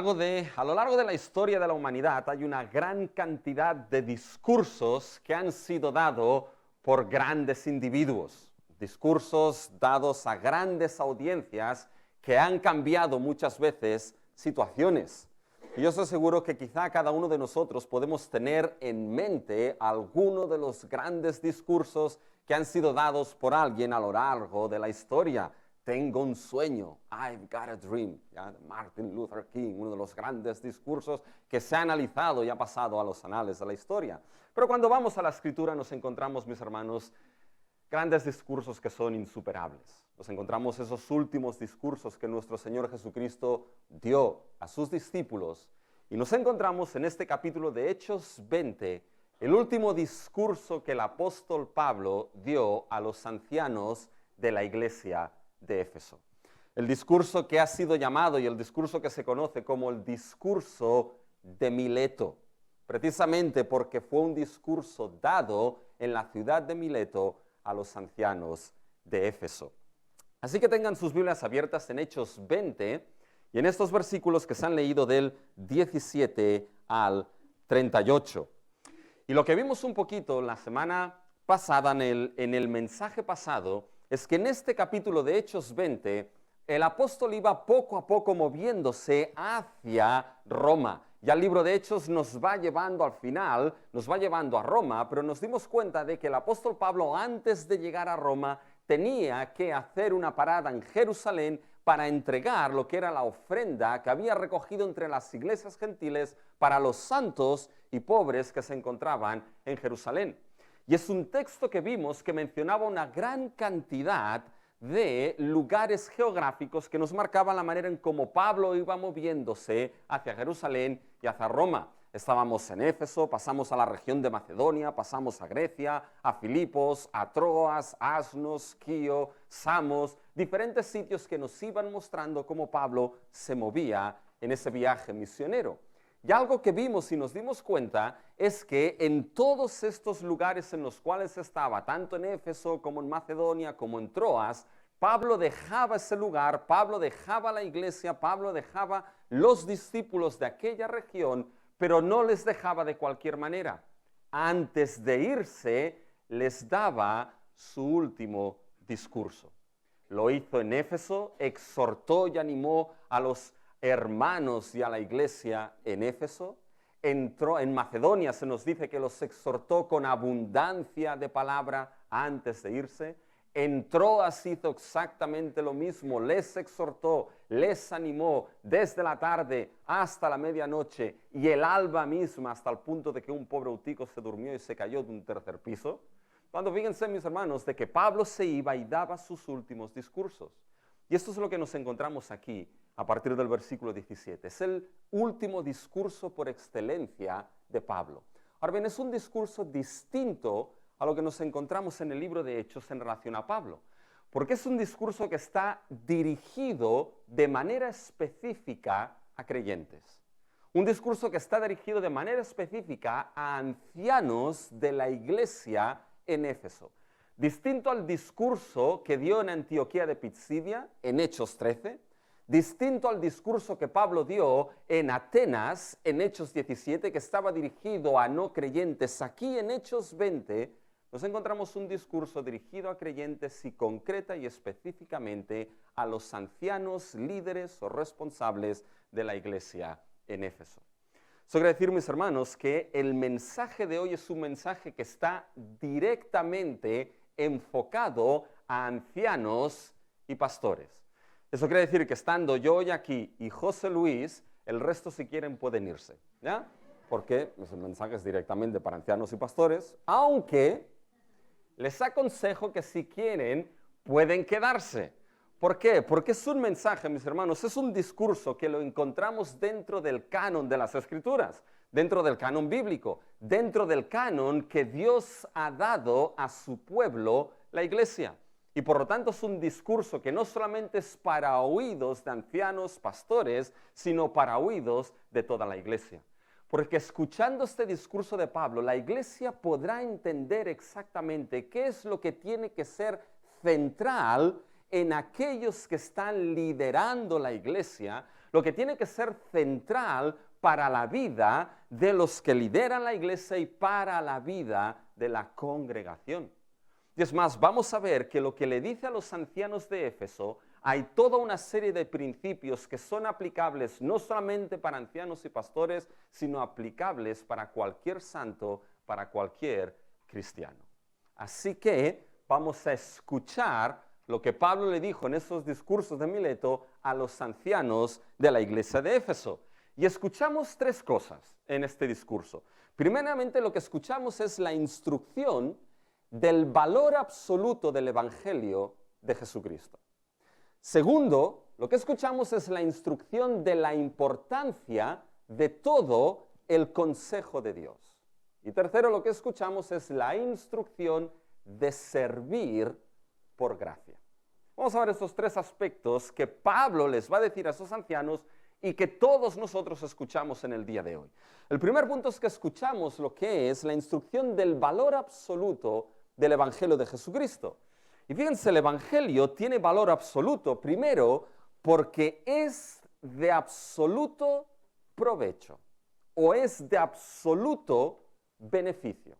A lo largo de la historia de la humanidad hay una gran cantidad de discursos que han sido dados por grandes individuos, discursos dados a grandes audiencias que han cambiado muchas veces situaciones. Y yo estoy seguro que quizá cada uno de nosotros podemos tener en mente alguno de los grandes discursos que han sido dados por alguien a lo largo de la historia. Tengo un sueño, I've got a dream, ¿ya? Martin Luther King, uno de los grandes discursos que se ha analizado y ha pasado a los anales de la historia. Pero cuando vamos a la Escritura nos encontramos, mis hermanos, grandes discursos que son insuperables. Nos encontramos esos últimos discursos que nuestro Señor Jesucristo dio a sus discípulos y nos encontramos en este capítulo de Hechos 20, el último discurso que el apóstol Pablo dio a los ancianos de la iglesia de Éfeso. El discurso que ha sido llamado y el discurso que se conoce como el discurso de Mileto, precisamente porque fue un discurso dado en la ciudad de Mileto a los ancianos de Éfeso. Así que tengan sus Biblias abiertas en Hechos 20 y en estos versículos que se han leído del 17 al 38. Y lo que vimos un poquito la semana pasada en el mensaje pasado es que en este capítulo de Hechos 20 el apóstol iba poco a poco moviéndose hacia Roma. Ya el libro de Hechos nos va llevando al final, nos va llevando a Roma, pero nos dimos cuenta de que el apóstol Pablo antes de llegar a Roma tenía que hacer una parada en Jerusalén para entregar lo que era la ofrenda que había recogido entre las iglesias gentiles para los santos y pobres que se encontraban en Jerusalén. Y es un texto que vimos que mencionaba una gran cantidad de lugares geográficos que nos marcaban la manera en cómo Pablo iba moviéndose hacia Jerusalén y hacia Roma. Estábamos en Éfeso, pasamos a la región de Macedonia, pasamos a Grecia, a Filipos, a Troas, Asnos, Quío, Samos, diferentes sitios que nos iban mostrando cómo Pablo se movía en ese viaje misionero. Y algo que vimos y nos dimos cuenta es que en todos estos lugares en los cuales estaba, tanto en Éfeso como en Macedonia como en Troas, Pablo dejaba ese lugar, Pablo dejaba la iglesia, Pablo dejaba los discípulos de aquella región, pero no les dejaba de cualquier manera. Antes de irse, les daba su último discurso. Lo hizo en Éfeso, exhortó y animó a los hermanos y a la iglesia en Éfeso. Entró en Macedonia, se nos dice que los exhortó con abundancia de palabra antes de irse. Entró así, hizo exactamente lo mismo, les exhortó, les animó desde la tarde hasta la medianoche y el alba misma hasta el punto de que un pobre Eutico se durmió y se cayó de un tercer piso. Cuando fíjense, mis hermanos, de que Pablo se iba y daba sus últimos discursos. Y esto es lo que nos encontramos aquí a partir del versículo 17. Es el último discurso por excelencia de Pablo. Ahora bien, es un discurso distinto a lo que nos encontramos en el libro de Hechos en relación a Pablo, porque es un discurso que está dirigido de manera específica a creyentes. Un discurso que está dirigido de manera específica a ancianos de la iglesia en Éfeso. Distinto al discurso que dio en Antioquía de Pisidia, en Hechos 13, distinto al discurso que Pablo dio en Atenas, en Hechos 17, que estaba dirigido a no creyentes. Aquí en Hechos 20 nos encontramos un discurso dirigido a creyentes y concreta y específicamente a los ancianos, líderes o responsables de la iglesia en Éfeso. Eso quiere decir, mis hermanos, que el mensaje de hoy es un mensaje que está directamente enfocado a ancianos y pastores. Eso quiere decir que estando yo hoy aquí y José Luis, el resto si quieren pueden irse, ¿ya? Porque el mensaje es directamente para ancianos y pastores, aunque les aconsejo que si quieren pueden quedarse. ¿Por qué? Porque es un mensaje, mis hermanos, es un discurso que lo encontramos dentro del canon de las Escrituras, dentro del canon bíblico, dentro del canon que Dios ha dado a su pueblo, la iglesia. Y por lo tanto es un discurso que no solamente es para oídos de ancianos, pastores, sino para oídos de toda la iglesia. Porque escuchando este discurso de Pablo, la iglesia podrá entender exactamente qué es lo que tiene que ser central en aquellos que están liderando la iglesia, lo que tiene que ser central para la vida de los que lideran la iglesia y para la vida de la congregación. Y es más, vamos a ver que lo que le dice a los ancianos de Éfeso, hay toda una serie de principios que son aplicables no solamente para ancianos y pastores, sino aplicables para cualquier santo, para cualquier cristiano. Así que vamos a escuchar lo que Pablo le dijo en esos discursos de Mileto a los ancianos de la iglesia de Éfeso. Y escuchamos tres cosas en este discurso. Primeramente, lo que escuchamos es la instrucción del valor absoluto del Evangelio de Jesucristo. Segundo, lo que escuchamos es la instrucción de la importancia de todo el consejo de Dios. Y tercero, lo que escuchamos es la instrucción de servir por gracia. Vamos a ver estos tres aspectos que Pablo les va a decir a esos ancianos y que todos nosotros escuchamos en el día de hoy. El primer punto es que escuchamos lo que es la instrucción del valor absoluto del Evangelio de Jesucristo. Y fíjense, el Evangelio tiene valor absoluto, primero, porque es de absoluto provecho o es de absoluto beneficio.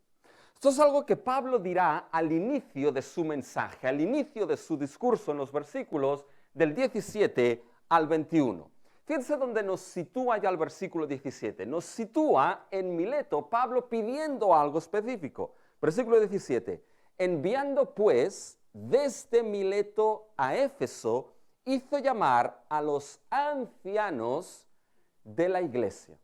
Esto es algo que Pablo dirá al inicio de su mensaje, al inicio de su discurso en los versículos del 17 al 21. Fíjense dónde nos sitúa ya el versículo 17. Nos sitúa en Mileto, Pablo pidiendo algo específico. Versículo 17. Enviando pues desde Mileto a Éfeso, hizo llamar a los ancianos de la iglesia.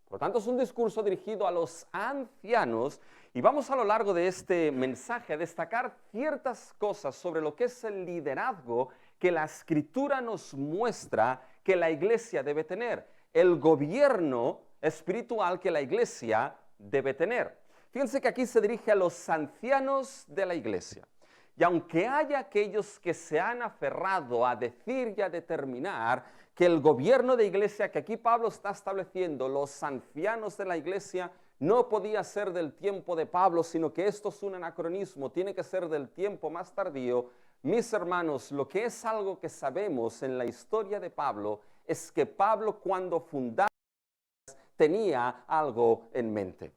Por lo tanto, es un discurso dirigido a los ancianos y vamos a lo largo de este mensaje a destacar ciertas cosas sobre lo que es el liderazgo que la Escritura nos muestra que la iglesia debe tener, el gobierno espiritual que la iglesia debe tener. Fíjense que aquí se dirige a los ancianos de la iglesia. Y aunque haya aquellos que se han aferrado a decir y a determinar que el gobierno de iglesia que aquí Pablo está estableciendo, los ancianos de la iglesia, no podía ser del tiempo de Pablo, sino que esto es un anacronismo, tiene que ser del tiempo más tardío. Mis hermanos, lo que es algo que sabemos en la historia de Pablo es que Pablo cuando fundaba tenía algo en mente.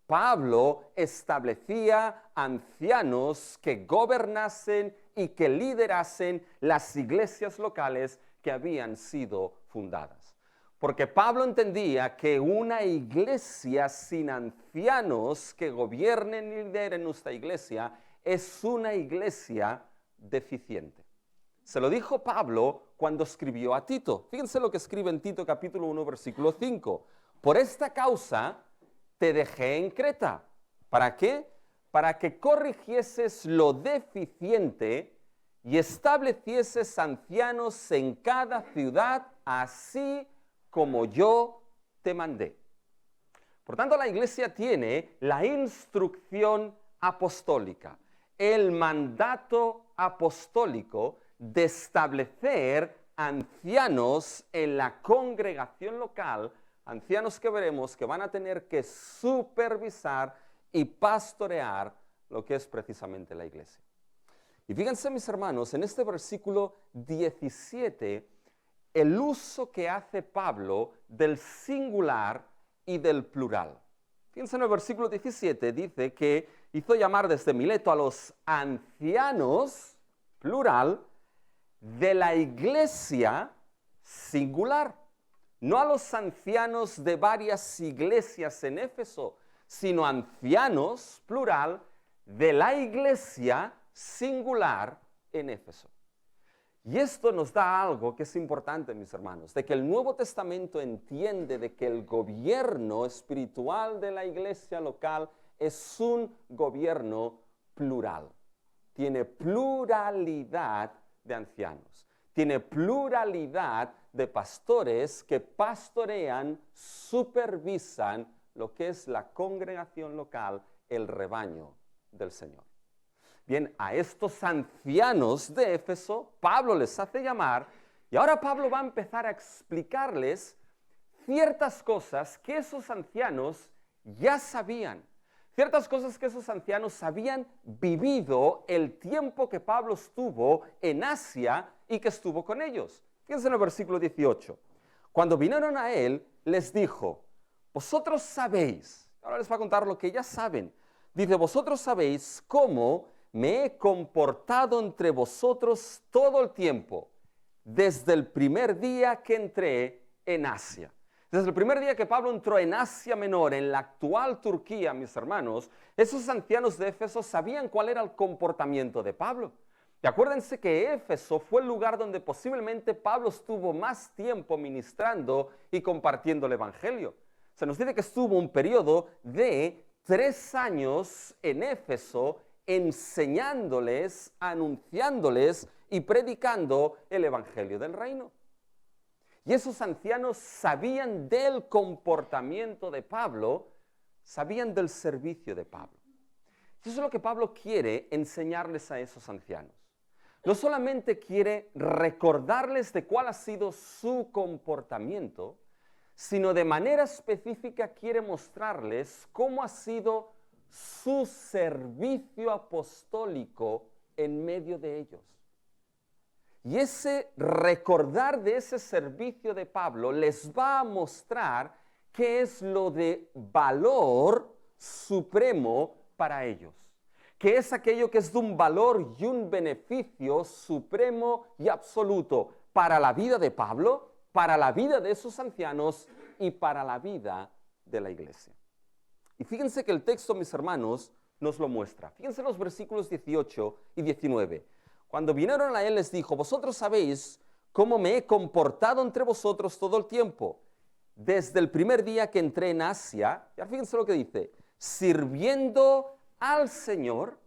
Pablo establecía ancianos que gobernasen y que liderasen las iglesias locales que habían sido fundadas. Porque Pablo entendía que una iglesia sin ancianos que gobiernen y lideren nuestra iglesia es una iglesia deficiente. Se lo dijo Pablo cuando escribió a Tito. Fíjense lo que escribe en Tito capítulo 1, versículo 5. Por esta causa te dejé en Creta. ¿Para qué? Para que corrigieses lo deficiente y establecieses ancianos en cada ciudad, así como yo te mandé. Por tanto, la iglesia tiene la instrucción apostólica, el mandato apostólico de establecer ancianos en la congregación local, ancianos que veremos que van a tener que supervisar y pastorear lo que es precisamente la iglesia. Y fíjense, mis hermanos, en este versículo 17, el uso que hace Pablo del singular y del plural. Fíjense en el versículo 17, dice que hizo llamar desde Mileto a los ancianos, plural, de la iglesia, singular. No a los ancianos de varias iglesias en Éfeso, sino ancianos, plural, de la iglesia, singular, en Éfeso. Y esto nos da algo que es importante, mis hermanos, de que el Nuevo Testamento entiende de que el gobierno espiritual de la iglesia local es un gobierno plural. Tiene pluralidad de ancianos, tiene pluralidad de pastores que pastorean, supervisan lo que es la congregación local, el rebaño del Señor. Bien, a estos ancianos de Éfeso, Pablo les hace llamar y ahora Pablo va a empezar a explicarles ciertas cosas que esos ancianos ya sabían, ciertas cosas que esos ancianos habían vivido el tiempo que Pablo estuvo en Asia y que estuvo con ellos. Fíjense en el versículo 18. Cuando vinieron a él, les dijo, vosotros sabéis, ahora les va a contar lo que ya saben. Dice, vosotros sabéis cómo me he comportado entre vosotros todo el tiempo, desde el primer día que entré en Asia. Desde el primer día que Pablo entró en Asia Menor, en la actual Turquía, mis hermanos, esos ancianos de Éfeso sabían cuál era el comportamiento de Pablo. Y acuérdense que Éfeso fue el lugar donde posiblemente Pablo estuvo más tiempo ministrando y compartiendo el Evangelio. Se nos dice que estuvo un periodo de 3 años en Éfeso enseñándoles, anunciándoles y predicando el Evangelio del reino. Y esos ancianos sabían del comportamiento de Pablo, sabían del servicio de Pablo. Y eso es lo que Pablo quiere enseñarles a esos ancianos. No solamente quiere recordarles de cuál ha sido su comportamiento, sino de manera específica quiere mostrarles cómo ha sido su servicio apostólico en medio de ellos. Y ese recordar de ese servicio de Pablo les va a mostrar qué es lo de valor supremo para ellos. Que es aquello que es de un valor y un beneficio supremo y absoluto para la vida de Pablo, para la vida de esos ancianos y para la vida de la iglesia. Y fíjense que el texto, mis hermanos, nos lo muestra. Fíjense los versículos 18 y 19. Cuando vinieron a él les dijo, vosotros sabéis cómo me he comportado entre vosotros todo el tiempo, desde el primer día que entré en Asia, y fíjense lo que dice, sirviendo al Señor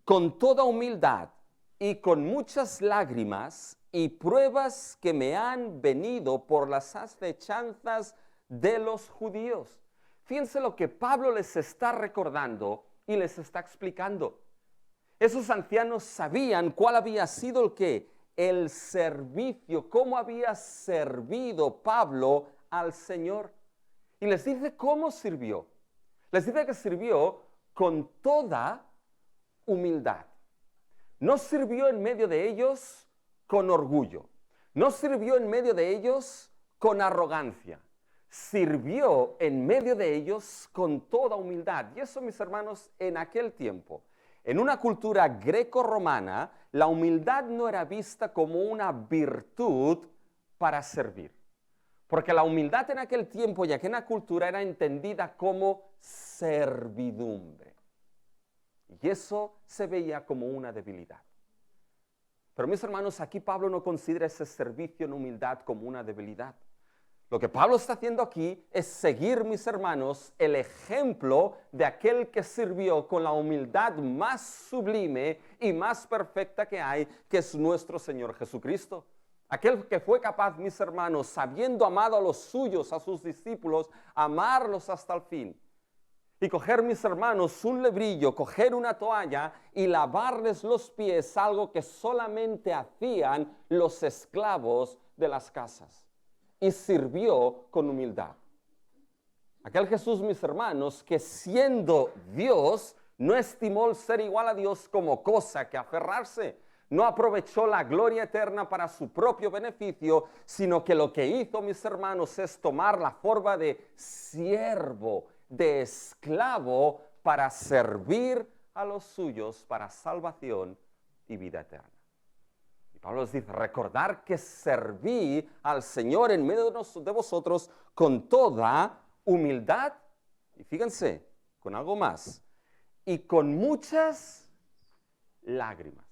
con toda humildad y con muchas lágrimas y pruebas que me han venido por las asechanzas de los judíos. Fíjense lo que Pablo les está recordando y les está explicando. Esos ancianos sabían cuál había sido el servicio, cómo había servido Pablo al Señor. Y les dice cómo sirvió. Les dice que sirvió con toda humildad. No sirvió en medio de ellos con orgullo. No sirvió en medio de ellos con arrogancia. Sirvió en medio de ellos con toda humildad. Y eso, mis hermanos, en aquel tiempo, en una cultura greco-romana, la humildad no era vista como una virtud para servir. Porque la humildad en aquel tiempo y aquella cultura era entendida como servidumbre. Y eso se veía como una debilidad. Pero mis hermanos, aquí Pablo no considera ese servicio en humildad como una debilidad. Lo que Pablo está haciendo aquí es seguir, mis hermanos, el ejemplo de aquel que sirvió con la humildad más sublime y más perfecta que hay, que es nuestro Señor Jesucristo. Aquel que fue capaz, mis hermanos, habiendo amado a los suyos, a sus discípulos, amarlos hasta el fin. Y coger, mis hermanos, un lebrillo, coger una toalla y lavarles los pies, algo que solamente hacían los esclavos de las casas. Y sirvió con humildad. Aquel Jesús, mis hermanos, que siendo Dios, no estimó el ser igual a Dios como cosa que aferrarse. No aprovechó la gloria eterna para su propio beneficio, sino que lo que hizo, mis hermanos, es tomar la forma de siervo, de esclavo, para servir a los suyos para salvación y vida eterna. Pablo les dice, recordar que serví al Señor en medio de vosotros con toda humildad, y fíjense, con algo más, y con muchas lágrimas.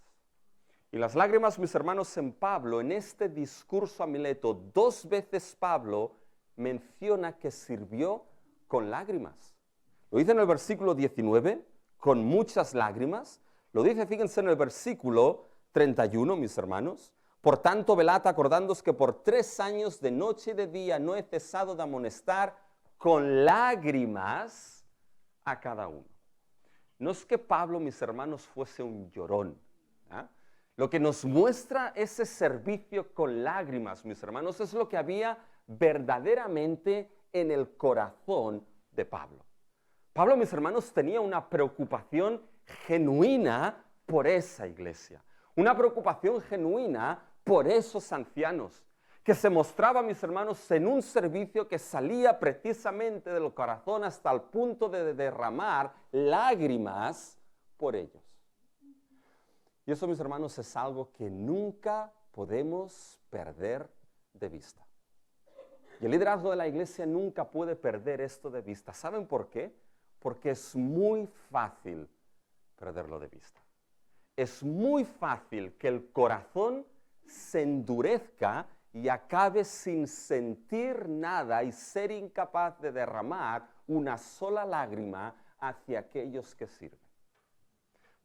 Y las lágrimas, mis hermanos, en Pablo, en este discurso a Mileto, 2 veces Pablo menciona que sirvió con lágrimas. Lo dice en el versículo 19, con muchas lágrimas. Lo dice, fíjense, en el versículo 31, mis hermanos. Por tanto, velad acordándoos que por 3 años de noche y de día no he cesado de amonestar con lágrimas a cada uno. No es que Pablo, mis hermanos, fuese un llorón. ¿Eh? Lo que nos muestra ese servicio con lágrimas, mis hermanos, es lo que había verdaderamente en el corazón de Pablo. Pablo, mis hermanos, tenía una preocupación genuina por esa iglesia. Una preocupación genuina por esos ancianos. que se mostraba, mis hermanos, en un servicio que salía precisamente del corazón hasta el punto de derramar lágrimas por ellos. Y eso, mis hermanos, es algo que nunca podemos perder de vista. Y el liderazgo de la iglesia nunca puede perder esto de vista. ¿Saben por qué? Porque es muy fácil perderlo de vista. Es muy fácil que el corazón se endurezca y acabe sin sentir nada y ser incapaz de derramar una sola lágrima hacia aquellos que sirven.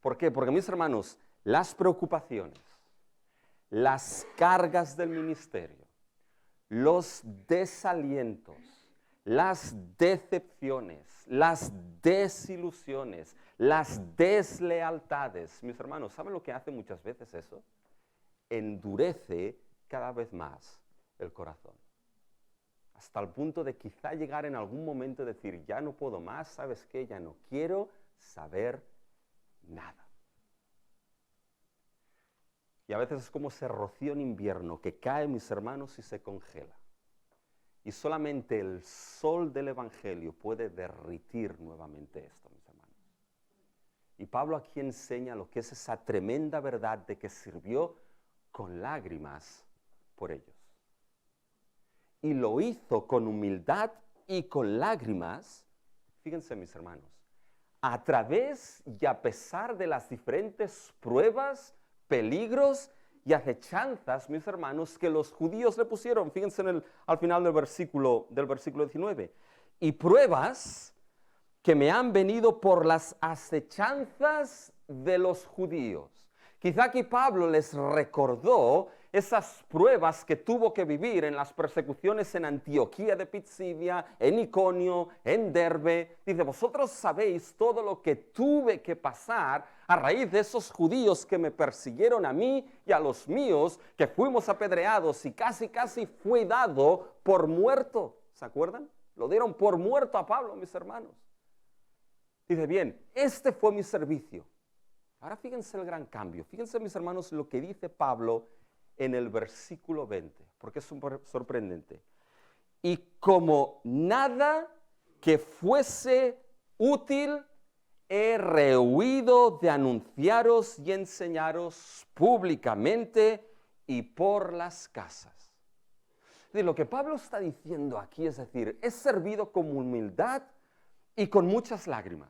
¿Por qué? Porque, mis hermanos, las preocupaciones, las cargas del ministerio, los desalientos, las decepciones, las desilusiones, las deslealtades. Mis hermanos, ¿saben lo que hace muchas veces eso? Endurece cada vez más el corazón. Hasta el punto de quizá llegar en algún momento a decir, ya no puedo más, ¿sabes qué? Ya no quiero saber nada. Y a veces es como ese rocío en invierno que cae, mis hermanos, y se congela. Y solamente el sol del Evangelio puede derritir nuevamente esto, mis hermanos. Y Pablo aquí enseña lo que es esa tremenda verdad de que sirvió con lágrimas por ellos. Y lo hizo con humildad y con lágrimas, fíjense, mis hermanos, a través y a pesar de las diferentes pruebas, peligros y acechanzas, mis hermanos, que los judíos le pusieron. Fíjense al final del versículo 19. Y pruebas que me han venido por las acechanzas de los judíos. Quizá aquí Pablo les recordó esas pruebas que tuvo que vivir en las persecuciones en Antioquía de Pisidia, en Iconio, en Derbe. Dice, vosotros sabéis todo lo que tuve que pasar a raíz de esos judíos que me persiguieron a mí y a los míos, que fuimos apedreados y casi fui dado por muerto. ¿Se acuerdan? Lo dieron por muerto a Pablo, mis hermanos. Dice, bien, este fue mi servicio. Ahora fíjense el gran cambio. Fíjense, mis hermanos, lo que dice Pablo en el versículo 20, porque es sorprendente. Y como nada que fuese útil, he rehuido de anunciaros y enseñaros públicamente y por las casas. Y lo que Pablo está diciendo aquí es decir, he servido con humildad y con muchas lágrimas.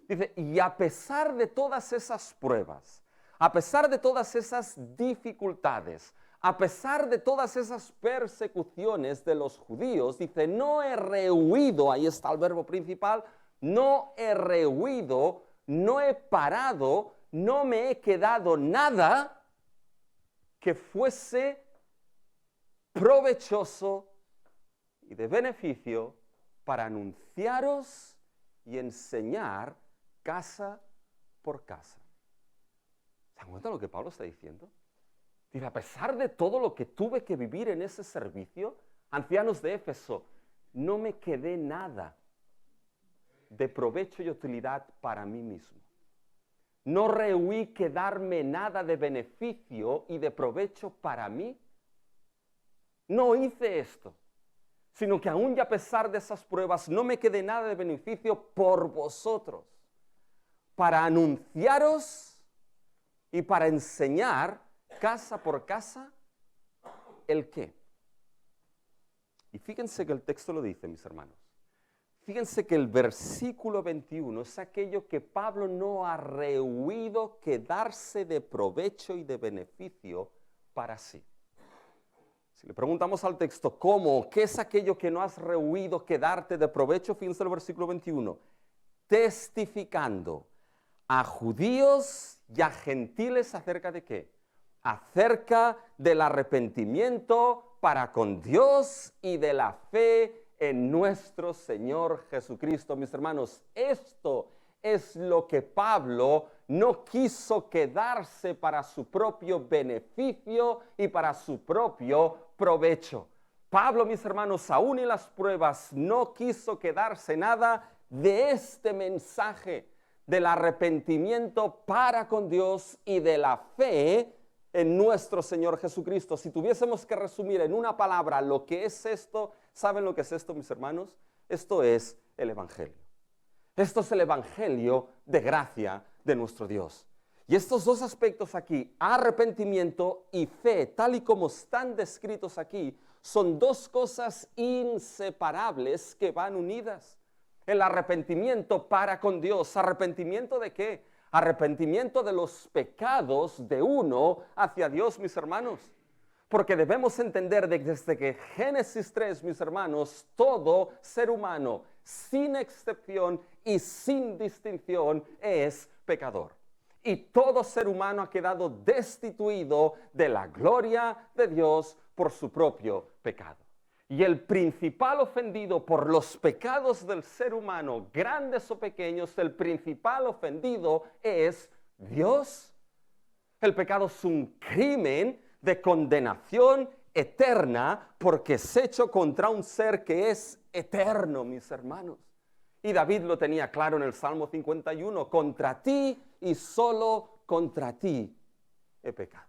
Dice, y a pesar de todas esas pruebas, a pesar de todas esas dificultades, a pesar de todas esas persecuciones de los judíos, dice, no he rehuido, ahí está el verbo principal, no he rehuido, no he parado, no me he quedado nada que fuese provechoso y de beneficio para anunciaros y enseñar casa por casa. ¿Se dan cuenta de lo que Pablo está diciendo? Dice, a pesar de todo lo que tuve que vivir en ese servicio, ancianos de Éfeso, no me quedé nada de provecho y utilidad para mí mismo. No rehuí quedarme nada de beneficio y de provecho para mí. No hice esto, sino que aún y a pesar de esas pruebas, no me quedé nada de beneficio por vosotros, para anunciaros y para enseñar casa por casa el qué. Y fíjense que el texto lo dice, mis hermanos. Fíjense que el versículo 21 es aquello que Pablo no ha rehuido quedarse de provecho y de beneficio para sí. Si le preguntamos al texto, ¿cómo? ¿Qué es aquello que no has rehuido quedarte de provecho? Fíjense el versículo 21. Testificando a judíos y a gentiles acerca de qué? Acerca del arrepentimiento para con Dios y de la fe en nuestro Señor Jesucristo. Mis hermanos, esto es lo que Pablo no quiso quedarse para su propio beneficio y para su propio provecho. Pablo, mis hermanos, aún en las pruebas no quiso quedarse nada de este mensaje del arrepentimiento para con Dios y de la fe en nuestro Señor Jesucristo. Si tuviésemos que resumir en una palabra lo que es esto, ¿saben lo que es esto, mis hermanos? Esto es el Evangelio. Esto es el Evangelio de gracia de nuestro Dios. Y estos dos aspectos aquí, arrepentimiento y fe, tal y como están descritos aquí, son dos cosas inseparables que van unidas. El arrepentimiento para con Dios. ¿Arrepentimiento de qué? Arrepentimiento de los pecados de uno hacia Dios, mis hermanos. Porque debemos entender desde que Génesis 3, mis hermanos, todo ser humano, sin excepción y sin distinción, es pecador. Y todo ser humano ha quedado destituido de la gloria de Dios por su propio pecado. Y el principal ofendido por los pecados del ser humano, grandes o pequeños, el principal ofendido es Dios. El pecado es un crimen de condenación eterna porque es hecho contra un ser que es eterno, mis hermanos. Y David lo tenía claro en el Salmo 51, contra ti y solo contra ti he pecado.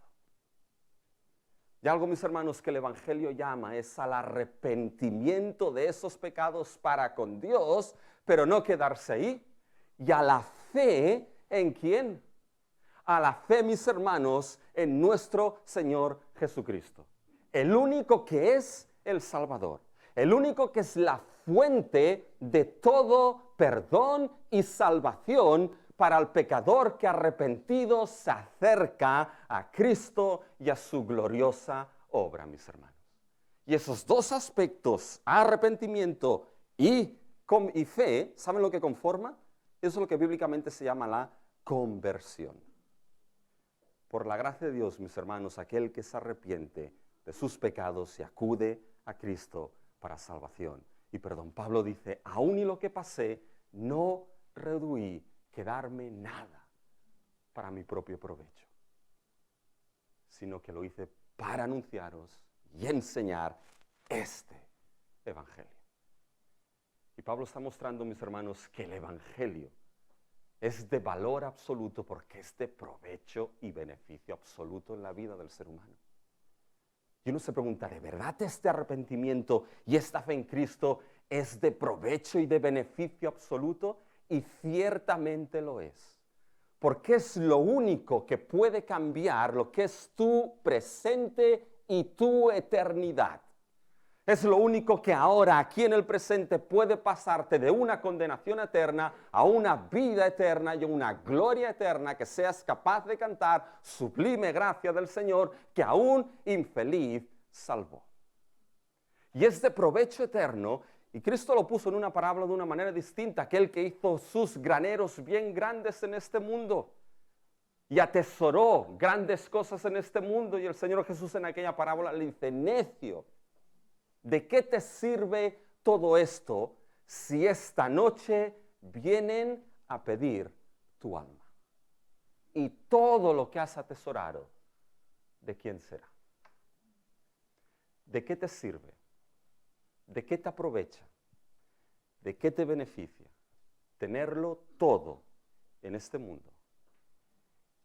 Y algo, mis hermanos, que el Evangelio llama es al arrepentimiento de esos pecados para con Dios, pero no quedarse ahí. Y a la fe, ¿en quién? A la fe, mis hermanos, en nuestro Señor Jesucristo. El único que es el Salvador. El único que es la fuente de todo perdón y salvación para el pecador que arrepentido se acerca a Cristo y a su gloriosa obra, mis hermanos. Y esos dos aspectos, arrepentimiento y fe, ¿saben lo que conforma? Eso es lo que bíblicamente se llama la conversión. Por la gracia de Dios, mis hermanos, aquel que se arrepiente de sus pecados y acude a Cristo para salvación y perdón. Pablo dice, aún y lo que pasé, no rehuí quedarme nada para mi propio provecho, sino que lo hice para anunciaros y enseñar este Evangelio. Y Pablo está mostrando, mis hermanos, que el Evangelio es de valor absoluto porque es de provecho y beneficio absoluto en la vida del ser humano. Y uno se pregunta, ¿de verdad este arrepentimiento y esta fe en Cristo es de provecho y de beneficio absoluto? Y ciertamente lo es. Porque es lo único que puede cambiar lo que es tu presente y tu eternidad. Es lo único que ahora, aquí en el presente, puede pasarte de una condenación eterna a una vida eterna y a una gloria eterna que seas capaz de cantar, sublime gracia del Señor, que aún infeliz salvó. Y es de provecho eterno, y Cristo lo puso en una parábola de una manera distinta, aquel que hizo sus graneros bien grandes en este mundo y atesoró grandes cosas en este mundo, y el Señor Jesús en aquella parábola le dice, necio, ¿de qué te sirve todo esto si esta noche vienen a pedir tu alma? Y todo lo que has atesorado, ¿de quién será? ¿De qué te sirve? ¿De qué te aprovecha? ¿De qué te beneficia? Tenerlo todo en este mundo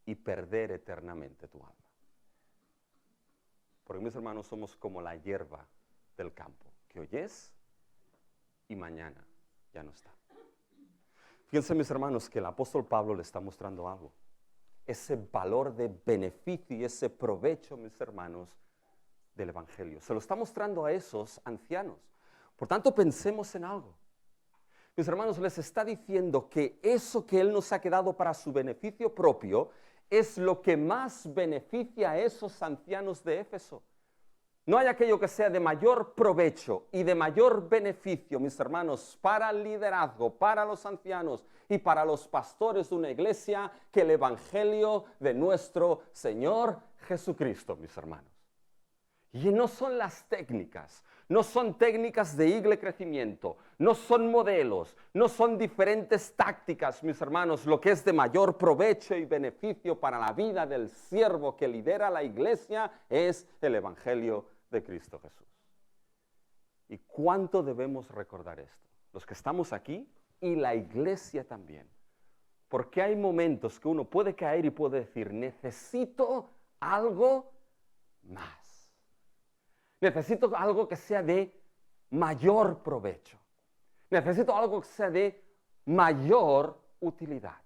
y perder eternamente tu alma. Porque, mis hermanos, somos como la hierba del campo, que hoy es y mañana ya no está. Fíjense, mis hermanos, que el apóstol Pablo le está mostrando algo. Ese valor de beneficio y ese provecho, mis hermanos, del Evangelio. Se lo está mostrando a esos ancianos. Por tanto, pensemos en algo. Mis hermanos, les está diciendo que eso que Él nos ha quedado para su beneficio propio es lo que más beneficia a esos ancianos de Éfeso. No hay aquello que sea de mayor provecho y de mayor beneficio, mis hermanos, para el liderazgo, para los ancianos y para los pastores de una iglesia que el Evangelio de nuestro Señor Jesucristo, mis hermanos. Y no son las técnicas, no son técnicas de igle crecimiento, no son modelos, no son diferentes tácticas, mis hermanos. Lo que es de mayor provecho y beneficio para la vida del siervo que lidera la iglesia es el Evangelio de Cristo Jesús. ¿Y cuánto debemos recordar esto? Los que estamos aquí y la iglesia también. Porque hay momentos que uno puede caer y puede decir, necesito algo más. Necesito algo que sea de mayor provecho. Necesito algo que sea de mayor utilidad.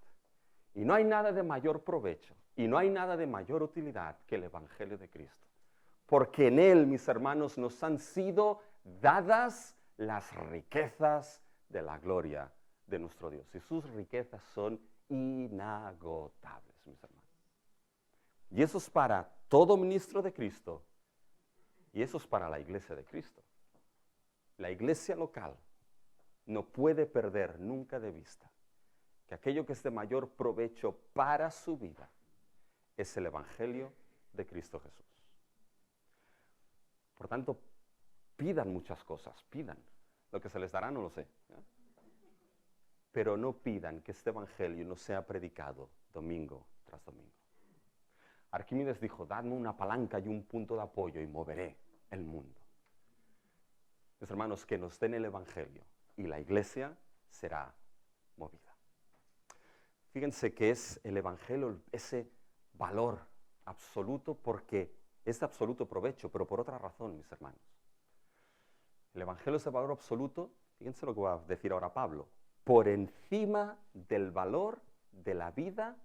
Y no hay nada de mayor provecho y no hay nada de mayor utilidad que el Evangelio de Cristo. Porque en Él, mis hermanos, nos han sido dadas las riquezas de la gloria de nuestro Dios. Y sus riquezas son inagotables, mis hermanos. Y eso es para todo ministro de Cristo y eso es para la iglesia de Cristo. La iglesia local no puede perder nunca de vista que aquello que es de mayor provecho para su vida es el Evangelio de Cristo Jesús. Por tanto, pidan muchas cosas, pidan. Lo que se les dará no lo sé. ¿Eh? Pero no pidan que este Evangelio no sea predicado domingo tras domingo. Arquímedes dijo, dadme una palanca y un punto de apoyo y moveré el mundo. Mis hermanos, que nos den el Evangelio y la iglesia será movida. Fíjense que es el Evangelio ese valor absoluto porque es de absoluto provecho, pero por otra razón, mis hermanos. El Evangelio es de valor absoluto, fíjense lo que va a decir ahora Pablo, por encima del valor de la vida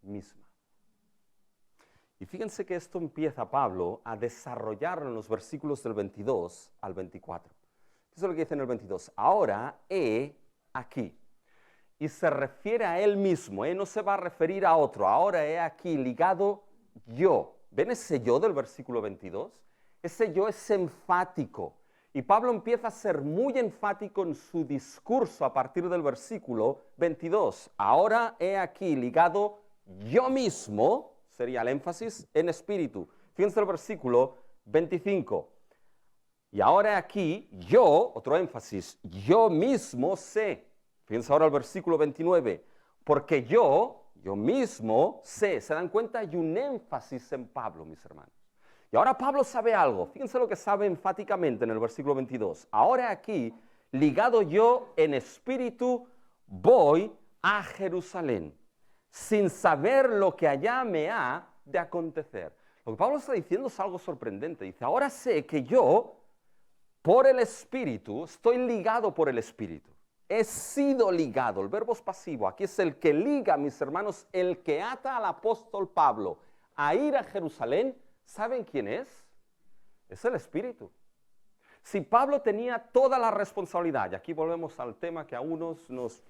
misma. Y fíjense que esto empieza Pablo a desarrollarlo en los versículos del 22 al 24. Eso es lo que dice en el 22. Ahora he aquí. Y se refiere a él mismo, no se va a referir a otro. Ahora he aquí ligado yo. ¿Ven ese yo del versículo 22? Ese yo es enfático. Y Pablo empieza a ser muy enfático en su discurso a partir del versículo 22. Ahora he aquí ligado yo mismo, sería el énfasis, en espíritu. Fíjense el versículo 25. Y ahora he aquí yo, otro énfasis, yo mismo sé. Fíjense ahora el versículo 29. Porque yo mismo sé. ¿Se dan cuenta? Hay un énfasis en Pablo, mis hermanos. Y ahora Pablo sabe algo. Fíjense lo que sabe enfáticamente en el versículo 22. Ahora aquí, ligado yo en espíritu, voy a Jerusalén, sin saber lo que allá me ha de acontecer. Lo que Pablo está diciendo es algo sorprendente. Dice, ahora sé que yo, por el espíritu, estoy ligado por el espíritu. He sido ligado. El verbo es pasivo. Aquí es el que liga, mis hermanos, el que ata al apóstol Pablo a ir a Jerusalén. ¿Saben quién es? Es el Espíritu. Si Pablo tenía toda la responsabilidad, y aquí volvemos al tema que a unos nos...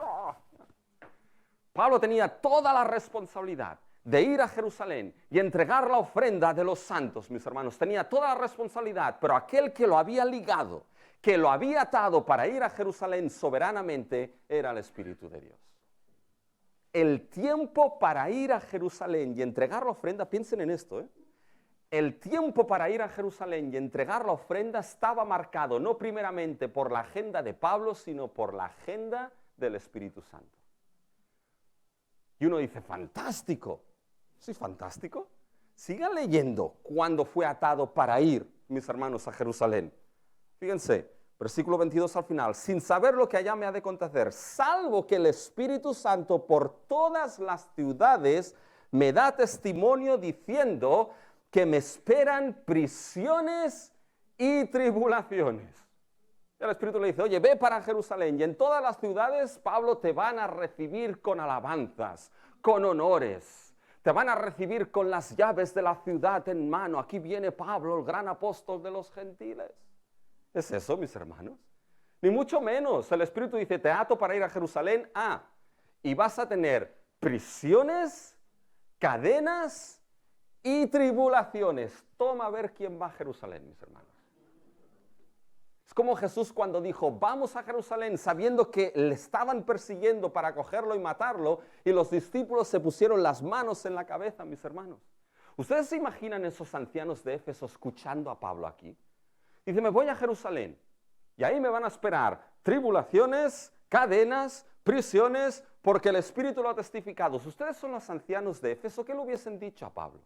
Pablo tenía toda la responsabilidad de ir a Jerusalén y entregar la ofrenda de los santos, mis hermanos. Tenía toda la responsabilidad, pero aquel que lo había ligado, que lo había atado para ir a Jerusalén soberanamente, era el Espíritu de Dios. El tiempo para ir a Jerusalén y entregar la ofrenda, piensen en esto, El tiempo para ir a Jerusalén y entregar la ofrenda estaba marcado no primeramente por la agenda de Pablo, sino por la agenda del Espíritu Santo. Y uno dice, fantástico. ¿Sí, fantástico? Sigan leyendo cuándo fue atado para ir, mis hermanos, a Jerusalén. Fíjense, versículo 22 al final. Sin saber lo que allá me ha de acontecer, salvo que el Espíritu Santo por todas las ciudades me da testimonio diciendo que me esperan prisiones y tribulaciones. Y el Espíritu le dice, oye, ve para Jerusalén y en todas las ciudades, Pablo, te van a recibir con alabanzas, con honores. Te van a recibir con las llaves de la ciudad en mano. Aquí viene Pablo, el gran apóstol de los gentiles. ¿Es eso, mis hermanos? Ni mucho menos. El Espíritu dice, te ato para ir a Jerusalén. Y vas a tener prisiones, cadenas y tribulaciones. Toma a ver quién va a Jerusalén, mis hermanos. Es como Jesús cuando dijo, vamos a Jerusalén, sabiendo que le estaban persiguiendo para cogerlo y matarlo, y los discípulos se pusieron las manos en la cabeza, mis hermanos. ¿Ustedes se imaginan esos ancianos de Éfeso escuchando a Pablo aquí? Dice, me voy a Jerusalén, y ahí me van a esperar tribulaciones, cadenas, prisiones, porque el Espíritu lo ha testificado. Si ustedes son los ancianos de Éfeso, ¿qué le hubiesen dicho a Pablo?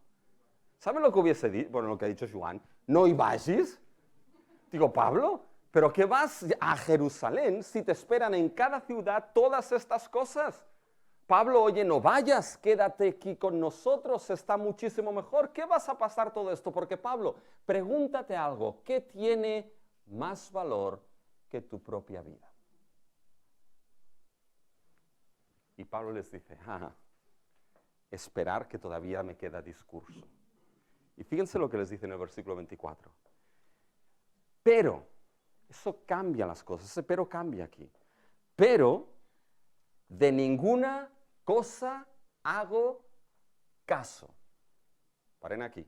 ¿Saben lo que hubiese dicho? Bueno, lo que ha dicho Joan. ¿No ibáis? Digo, Pablo, ¿pero qué vas a Jerusalén si te esperan en cada ciudad todas estas cosas? Pablo, oye, no vayas, quédate aquí con nosotros, está muchísimo mejor. ¿Qué vas a pasar todo esto? Porque Pablo, pregúntate algo, ¿qué tiene más valor que tu propia vida? Y Pablo les dice, esperar que todavía me queda discurso. Y fíjense lo que les dice en el versículo 24. Pero, eso cambia las cosas, ese pero cambia aquí. Pero de ninguna cosa hago caso. Paren aquí.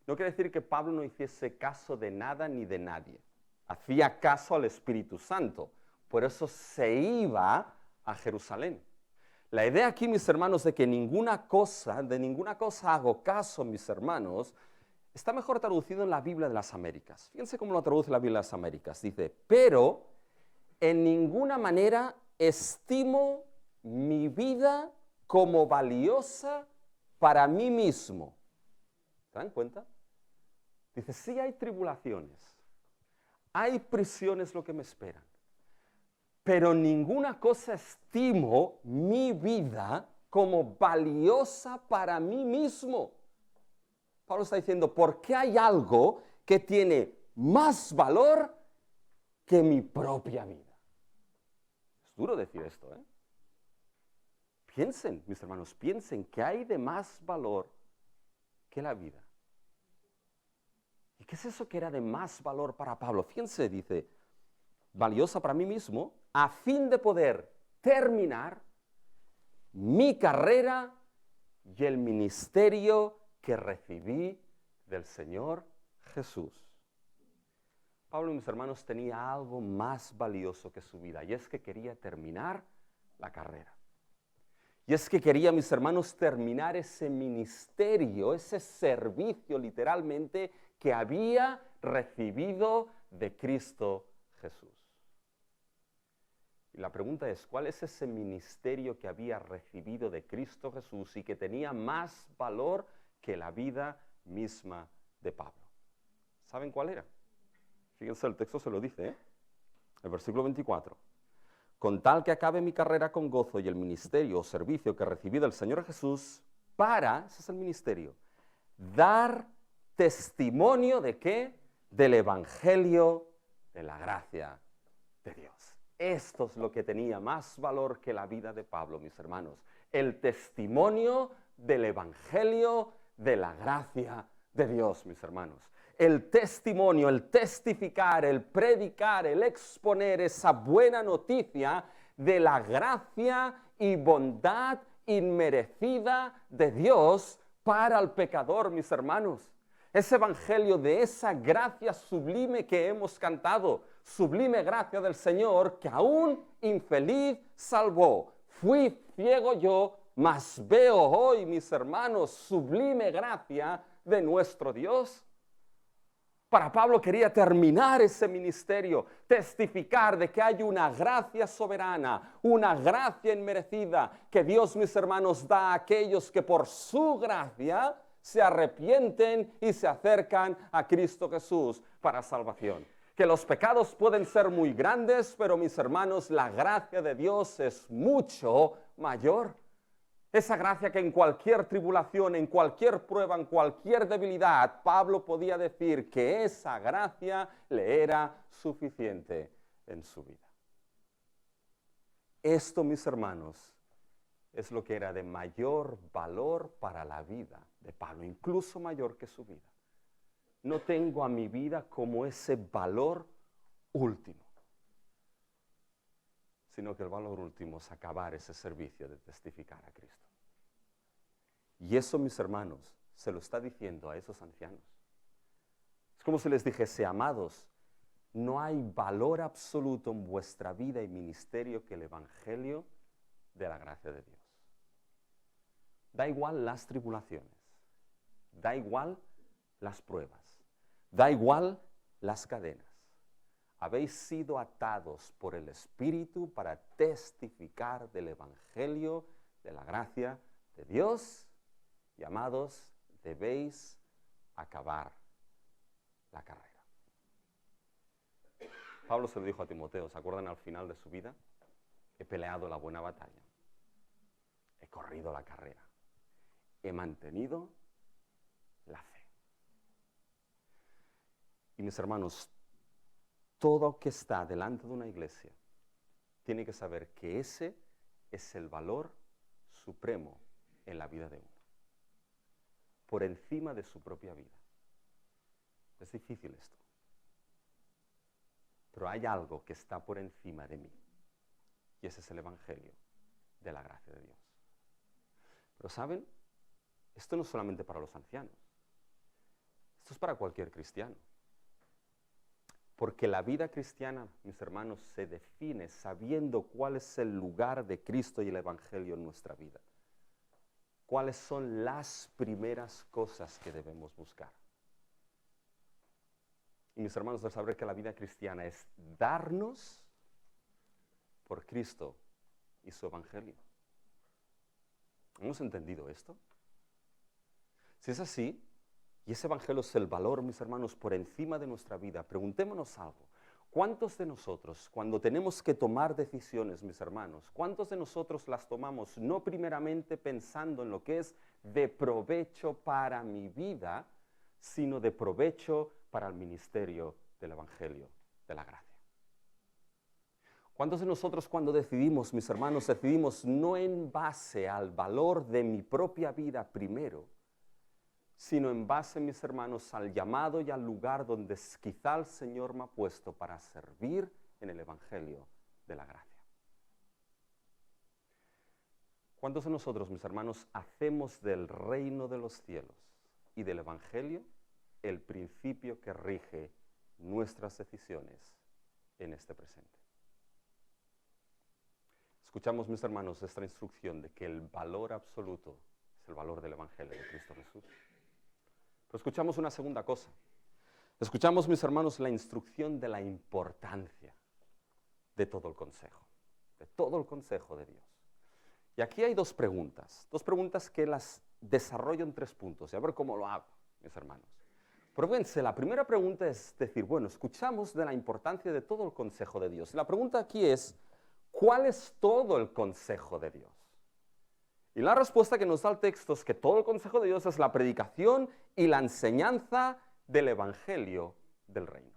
No quiere decir que Pablo no hiciese caso de nada ni de nadie. Hacía caso al Espíritu Santo. Por eso se iba a Jerusalén. La idea aquí, mis hermanos, de que de ninguna cosa hago caso, mis hermanos, está mejor traducido en la Biblia de las Américas. Fíjense cómo lo traduce la Biblia de las Américas. Dice, pero en ninguna manera estimo mi vida como valiosa para mí mismo. ¿Se dan cuenta? Dice, sí hay tribulaciones, hay prisiones lo que me esperan, pero ninguna cosa estimo mi vida como valiosa para mí mismo. Pablo está diciendo, ¿por qué hay algo que tiene más valor que mi propia vida? Es duro decir esto, ¿eh? Piensen, mis hermanos, piensen que hay de más valor que la vida. ¿Y qué es eso que era de más valor para Pablo? Fíjense, dice, valiosa para mí mismo, a fin de poder terminar mi carrera y el ministerio que recibí del Señor Jesús. Pablo, mis hermanos, tenía algo más valioso que su vida, y es que quería terminar la carrera. Y es que quería, mis hermanos, terminar ese ministerio, ese servicio literalmente que había recibido de Cristo Jesús. Y la pregunta es, ¿cuál es ese ministerio que había recibido de Cristo Jesús y que tenía más valor que la vida misma de Pablo? ¿Saben cuál era? Fíjense, el texto se lo dice, ¿eh? El versículo 24. Con tal que acabe mi carrera con gozo y el ministerio o servicio que recibí del Señor Jesús para, ese es el ministerio, dar testimonio de ¿qué? Del Evangelio de la gracia de Dios. Esto es lo que tenía más valor que la vida de Pablo, mis hermanos. El testimonio del Evangelio de la gracia de Dios, mis hermanos. El testimonio, el testificar, el predicar, el exponer esa buena noticia de la gracia y bondad inmerecida de Dios para el pecador, mis hermanos. Ese evangelio de esa gracia sublime que hemos cantado, sublime gracia del Señor que aún infeliz salvó. Fui ciego yo, mas veo hoy, mis hermanos, sublime gracia de nuestro Dios. Para Pablo quería terminar ese ministerio, testificar de que hay una gracia soberana, una gracia inmerecida que Dios, mis hermanos, da a aquellos que por su gracia se arrepienten y se acercan a Cristo Jesús para salvación. Que los pecados pueden ser muy grandes, pero mis hermanos, la gracia de Dios es mucho mayor. Esa gracia que en cualquier tribulación, en cualquier prueba, en cualquier debilidad, Pablo podía decir que esa gracia le era suficiente en su vida. Esto, mis hermanos, es lo que era de mayor valor para la vida de Pablo, incluso mayor que su vida. No tengo a mi vida como ese valor último, sino que el valor último es acabar ese servicio de testificar a Cristo. Y eso, mis hermanos, se lo está diciendo a esos ancianos. Es como si les dijese, amados, no hay valor absoluto en vuestra vida y ministerio que el evangelio de la gracia de Dios. Da igual las tribulaciones, da igual las pruebas, da igual las cadenas. Habéis sido atados por el Espíritu para testificar del evangelio de la gracia de Dios. Y amados, debéis acabar la carrera. Pablo se lo dijo a Timoteo, ¿se acuerdan al final de su vida? He peleado la buena batalla. corrido la carrera, he mantenido la fe. Y mis hermanos, todo que está delante de una iglesia tiene que saber que ese es el valor supremo en la vida de uno, por encima de su propia vida. Es difícil esto, pero hay algo que está por encima de mí, y ese es el Evangelio de la gracia de Dios. Pero ¿saben? Esto no es solamente para los ancianos, esto es para cualquier cristiano. Porque la vida cristiana, mis hermanos, se define sabiendo cuál es el lugar de Cristo y el Evangelio en nuestra vida. ¿Cuáles son las primeras cosas que debemos buscar? Y mis hermanos, deben saber que la vida cristiana es darnos por Cristo y su Evangelio. ¿Hemos entendido esto? Si es así, y ese Evangelio es el valor, mis hermanos, por encima de nuestra vida, preguntémonos algo. ¿Cuántos de nosotros, cuando tenemos que tomar decisiones, mis hermanos, cuántos de nosotros las tomamos no primeramente pensando en lo que es de provecho para mi vida, sino de provecho para el ministerio del Evangelio de la gracia? ¿Cuántos de nosotros cuando decidimos, mis hermanos, decidimos no en base al valor de mi propia vida primero, sino en base, mis hermanos, al llamado y al lugar donde quizá el Señor me ha puesto para servir en el Evangelio de la gracia? ¿Cuántos de nosotros, mis hermanos, hacemos del reino de los cielos y del Evangelio el principio que rige nuestras decisiones en este presente? Escuchamos, mis hermanos, esta instrucción de que el valor absoluto es el valor del Evangelio de Cristo Jesús. Pero escuchamos una segunda cosa. Escuchamos, mis hermanos, la instrucción de la importancia de todo el consejo de Dios. Y aquí hay dos preguntas que las desarrollo en 3 puntos, y a ver cómo lo hago, mis hermanos. Pero fíjense, la primera pregunta es decir, bueno, escuchamos de la importancia de todo el consejo de Dios. Y la pregunta aquí es, ¿cuál es todo el consejo de Dios? Y la respuesta que nos da el texto es que todo el consejo de Dios es la predicación y la enseñanza del Evangelio del reino.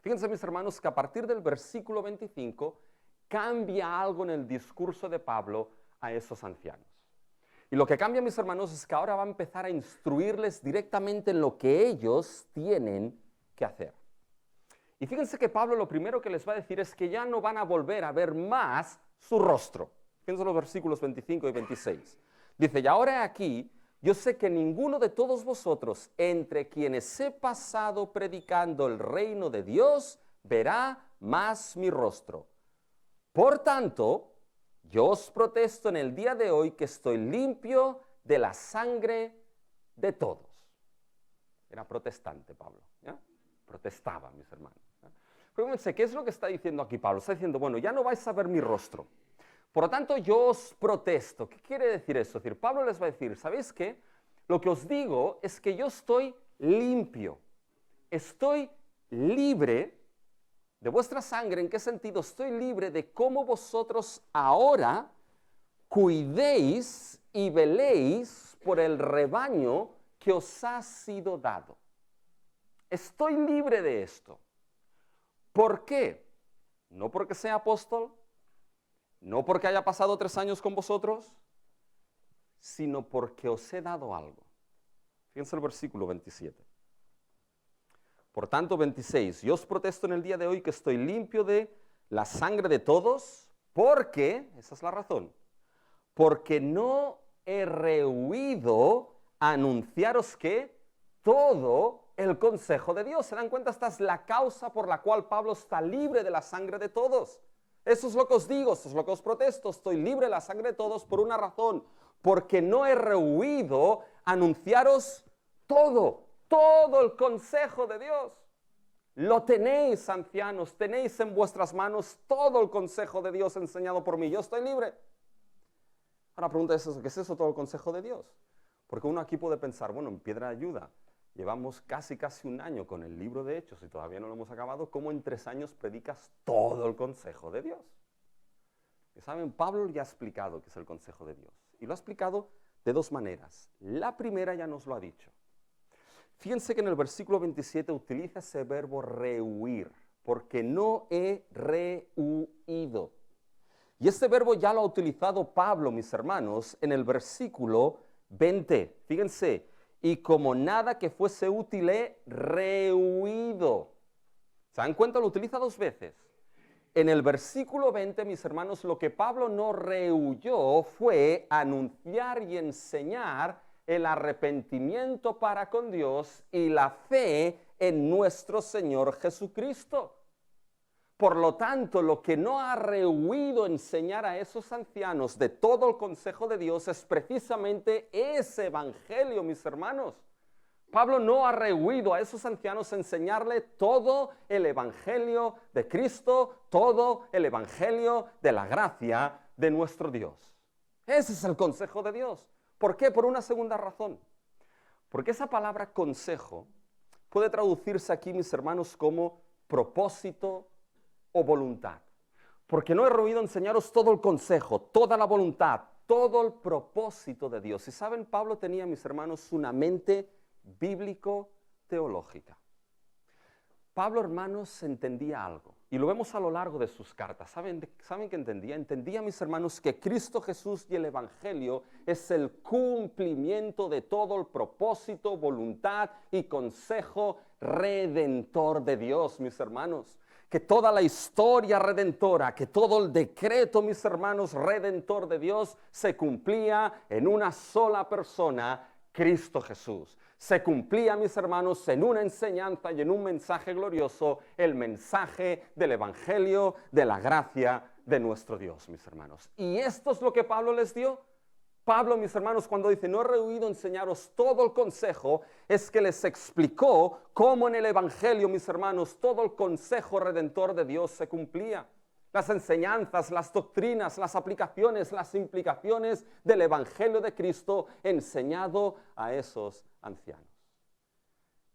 Fíjense, mis hermanos, que a partir del versículo 25 cambia algo en el discurso de Pablo a esos ancianos. Y lo que cambia, mis hermanos, es que ahora va a empezar a instruirles directamente en lo que ellos tienen que hacer. Y fíjense que Pablo lo primero que les va a decir es que ya no van a volver a ver más su rostro. Fíjense los versículos 25 y 26. Dice, y ahora aquí, yo sé que ninguno de todos vosotros, entre quienes he pasado predicando el reino de Dios, verá más mi rostro. Por tanto, yo os protesto en el día de hoy que estoy limpio de la sangre de todos. Era protestante Pablo, ¿ya? Protestaba, mis hermanos. Fíjense, ¿qué es lo que está diciendo aquí Pablo? Está diciendo, bueno, ya no vais a ver mi rostro. Por lo tanto, yo os protesto. ¿Qué quiere decir eso? Es decir, Pablo les va a decir, ¿sabéis qué? Lo que os digo es que yo estoy limpio. Estoy libre de vuestra sangre. ¿En qué sentido? Estoy libre de cómo vosotros ahora cuidéis y veléis por el rebaño que os ha sido dado. Estoy libre de esto. ¿Por qué? No porque sea apóstol, no porque haya pasado 3 años con vosotros, sino porque os he dado algo. Fíjense el versículo 27. Por tanto, 26, yo os protesto en el día de hoy que estoy limpio de la sangre de todos, porque, esa es la razón, porque no he rehuido anunciaros que todo el consejo de Dios. ¿Se dan cuenta? Esta es la causa por la cual Pablo está libre de la sangre de todos. Eso es lo que os digo, eso es lo que os protesto. Estoy libre de la sangre de todos por una razón, porque no he rehuido anunciaros todo el consejo de Dios. Lo tenéis, ancianos, tenéis en vuestras manos todo el consejo de Dios enseñado por mí. Yo estoy libre. Ahora la pregunta es, ¿qué es eso todo el consejo de Dios? Porque uno aquí puede pensar, bueno, en Piedra de Ayuda llevamos casi 1 año con el libro de Hechos y todavía no lo hemos acabado. ¿Cómo en 3 años predicas todo el consejo de Dios? Y saben, Pablo ya ha explicado qué es el consejo de Dios. Y lo ha explicado de dos maneras. La primera ya nos lo ha dicho. Fíjense que en el versículo 27 utiliza ese verbo rehuir, porque no he rehuido. Y este verbo ya lo ha utilizado Pablo, mis hermanos, en el versículo 20. Fíjense, y como nada que fuese útil he rehuido. ¿Se dan cuenta? Lo utiliza dos veces. En el versículo 20, mis hermanos, lo que Pablo no rehuyó fue anunciar y enseñar el arrepentimiento para con Dios y la fe en nuestro Señor Jesucristo. Por lo tanto, lo que no ha rehuido enseñar a esos ancianos de todo el consejo de Dios es precisamente ese evangelio, mis hermanos. Pablo no ha rehuido a esos ancianos enseñarle todo el evangelio de Cristo, todo el evangelio de la gracia de nuestro Dios. Ese es el consejo de Dios. ¿Por qué? Por una segunda razón. Porque esa palabra consejo puede traducirse aquí, mis hermanos, como propósito o voluntad. Porque no he rehuido enseñaros todo el consejo, toda la voluntad, todo el propósito de Dios. Y saben, Pablo tenía, mis hermanos, una mente bíblico-teológica. Pablo, hermanos, entendía algo, y lo vemos a lo largo de sus cartas. ¿Saben qué entendía? Entendía, mis hermanos, que Cristo Jesús y el Evangelio es el cumplimiento de todo el propósito, voluntad y consejo redentor de Dios, mis hermanos. Que toda la historia redentora, que todo el decreto, mis hermanos, redentor de Dios se cumplía en una sola persona, Cristo Jesús. Se cumplía, mis hermanos, en una enseñanza y en un mensaje glorioso, el mensaje del Evangelio, de la gracia de nuestro Dios, mis hermanos. Y esto es lo que Pablo les dio. Pablo, mis hermanos, cuando dice, no he rehuido enseñaros todo el consejo, es que les explicó cómo en el Evangelio, mis hermanos, todo el consejo redentor de Dios se cumplía. Las enseñanzas, las doctrinas, las aplicaciones, las implicaciones del Evangelio de Cristo enseñado a esos ancianos.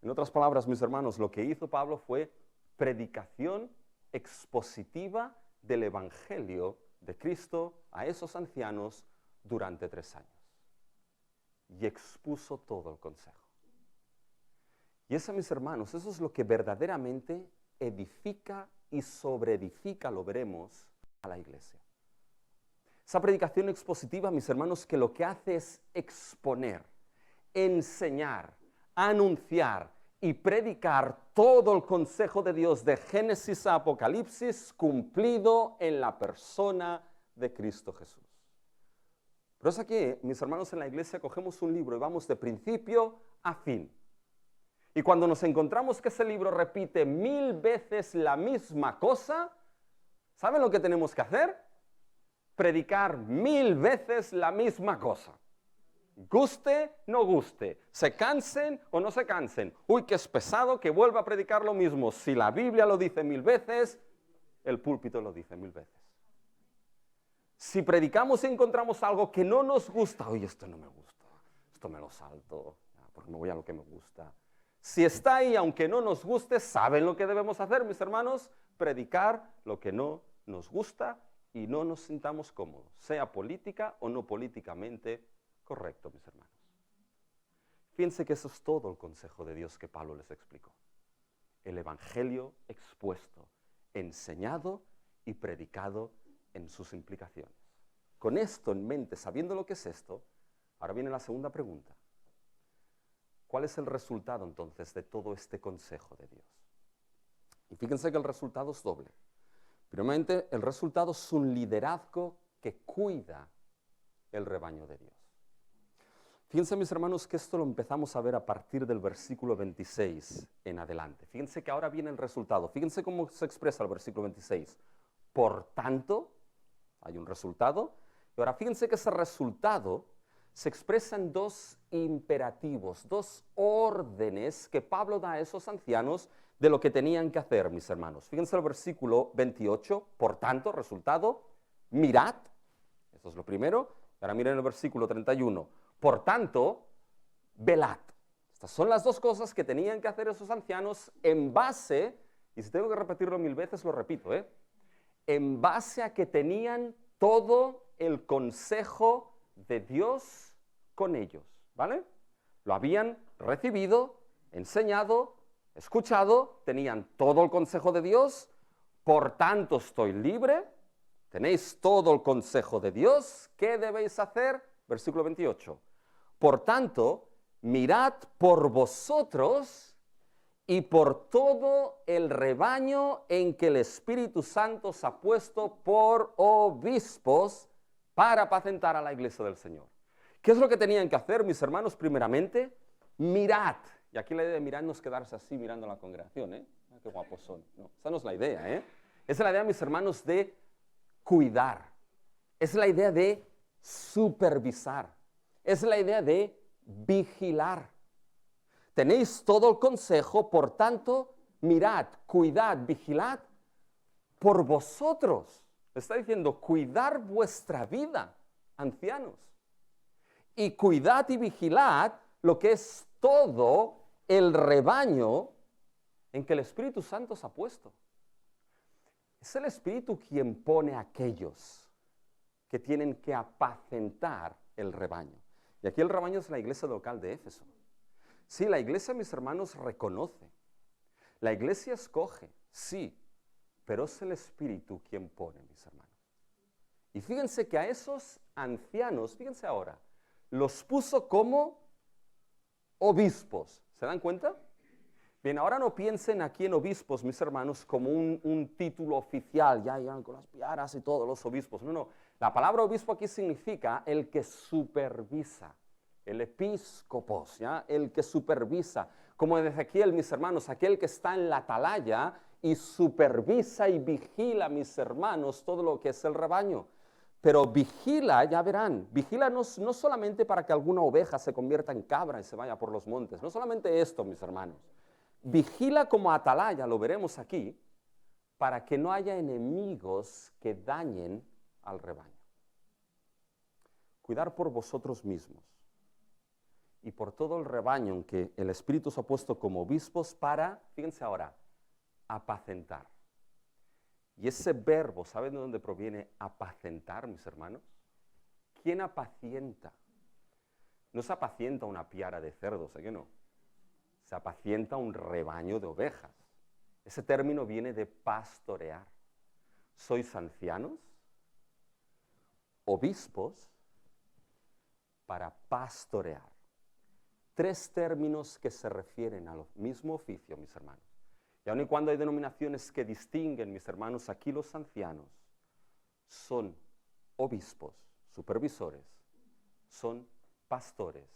En otras palabras, mis hermanos, lo que hizo Pablo fue predicación expositiva del Evangelio de Cristo a esos ancianos durante 3 años. Y expuso todo el consejo. Y eso, mis hermanos, eso es lo que verdaderamente edifica y sobreedifica, lo veremos, a la iglesia. Esa predicación expositiva, mis hermanos, que lo que hace es exponer, enseñar, anunciar y predicar todo el consejo de Dios de Génesis a Apocalipsis cumplido en la persona de Cristo Jesús. Pero es aquí, mis hermanos, en la iglesia cogemos un libro y vamos de principio a fin. Y cuando nos encontramos que ese libro repite 1000 veces la misma cosa, ¿saben lo que tenemos que hacer? Predicar 1000 veces la misma cosa. Guste, no guste, se cansen o no se cansen. Uy, que es pesado que vuelva a predicar lo mismo. Si la Biblia lo dice 1000 veces, el púlpito lo dice 1000 veces. Si predicamos y encontramos algo que no nos gusta, oye, esto no me gusta, esto me lo salto, porque me voy a lo que me gusta. Si está ahí, aunque no nos guste, ¿saben lo que debemos hacer, mis hermanos? Predicar lo que no nos gusta y no nos sintamos cómodos, sea política o no políticamente correcto, mis hermanos. Fíjense que eso es todo el consejo de Dios que Pablo les explicó. El Evangelio expuesto, enseñado y predicado en sus implicaciones. Con esto en mente, sabiendo lo que es esto, ahora viene la segunda pregunta. ¿Cuál es el resultado entonces de todo este consejo de Dios? Y fíjense que el resultado es doble. Primeramente, el resultado es un liderazgo que cuida el rebaño de Dios. Fíjense, mis hermanos, que esto lo empezamos a ver a partir del versículo 26 en adelante. Fíjense que ahora viene el resultado. Fíjense cómo se expresa el versículo 26. Por tanto, hay un resultado. Y ahora fíjense que ese resultado se expresa en 2 imperativos, 2 órdenes que Pablo da a esos ancianos de lo que tenían que hacer, mis hermanos. Fíjense el versículo 28, por tanto, resultado, mirad, eso es lo primero. Ahora miren el versículo 31, por tanto, velad. Estas son las 2 cosas que tenían que hacer esos ancianos en base, y si tengo que repetirlo 1000 veces, lo repito, en base a que tenían todo el consejo de Dios con ellos, ¿vale? Lo habían recibido, enseñado, escuchado, tenían todo el consejo de Dios, por tanto estoy libre, tenéis todo el consejo de Dios, ¿qué debéis hacer? Versículo 28. Por tanto, mirad por vosotros y por todo el rebaño en que el Espíritu Santo os ha puesto por obispos para apacentar a la iglesia del Señor. ¿Qué es lo que tenían que hacer, mis hermanos? Primeramente, mirad. Y aquí la idea de mirar no es quedarse así mirando a la congregación, ¿eh? Ah, qué guapos son. No, esa no es la idea, ¿eh? Esa es la idea, mis hermanos, de cuidar. Es la idea de supervisar. Es la idea de vigilar. Tenéis todo el consejo, por tanto, mirad, cuidad, vigilad por vosotros. Está diciendo, cuidar vuestra vida, ancianos. Y cuidad y vigilad lo que es todo el rebaño en que el Espíritu Santo os ha puesto. Es el Espíritu quien pone a aquellos que tienen que apacentar el rebaño. Y aquí el rebaño es la iglesia local de Éfeso. Sí, la iglesia, mis hermanos, reconoce. La iglesia escoge, sí, pero es el Espíritu quien pone, mis hermanos. Y fíjense que a esos ancianos, fíjense ahora, los puso como obispos. ¿Se dan cuenta? Bien, ahora no piensen aquí en obispos, mis hermanos, como un título oficial, ya con las piaras y todos los obispos. No, no. La palabra obispo aquí significa el que supervisa, el episcopos, ¿ya? El que supervisa. Como de Ezequiel, mis hermanos, aquel que está en la atalaya y supervisa y vigila, mis hermanos, todo lo que es el rebaño. Pero vigila, ya verán, vigila no solamente para que alguna oveja se convierta en cabra y se vaya por los montes. No solamente esto, mis hermanos. Vigila como atalaya, lo veremos aquí, para que no haya enemigos que dañen al rebaño. Cuidar por vosotros mismos y por todo el rebaño en que el Espíritu os ha puesto como obispos para, fíjense ahora, apacentar. Y ese verbo, ¿saben de dónde proviene apacentar, mis hermanos? ¿Quién apacienta? No se apacienta una piara de cerdos, ¿sí que no? Se apacienta un rebaño de ovejas. Ese término viene de pastorear. ¿Sois ancianos? Obispos para pastorear. Tres términos que se refieren al mismo oficio, mis hermanos. Y aun y cuando hay denominaciones que distinguen, mis hermanos, aquí los ancianos son obispos, supervisores, son pastores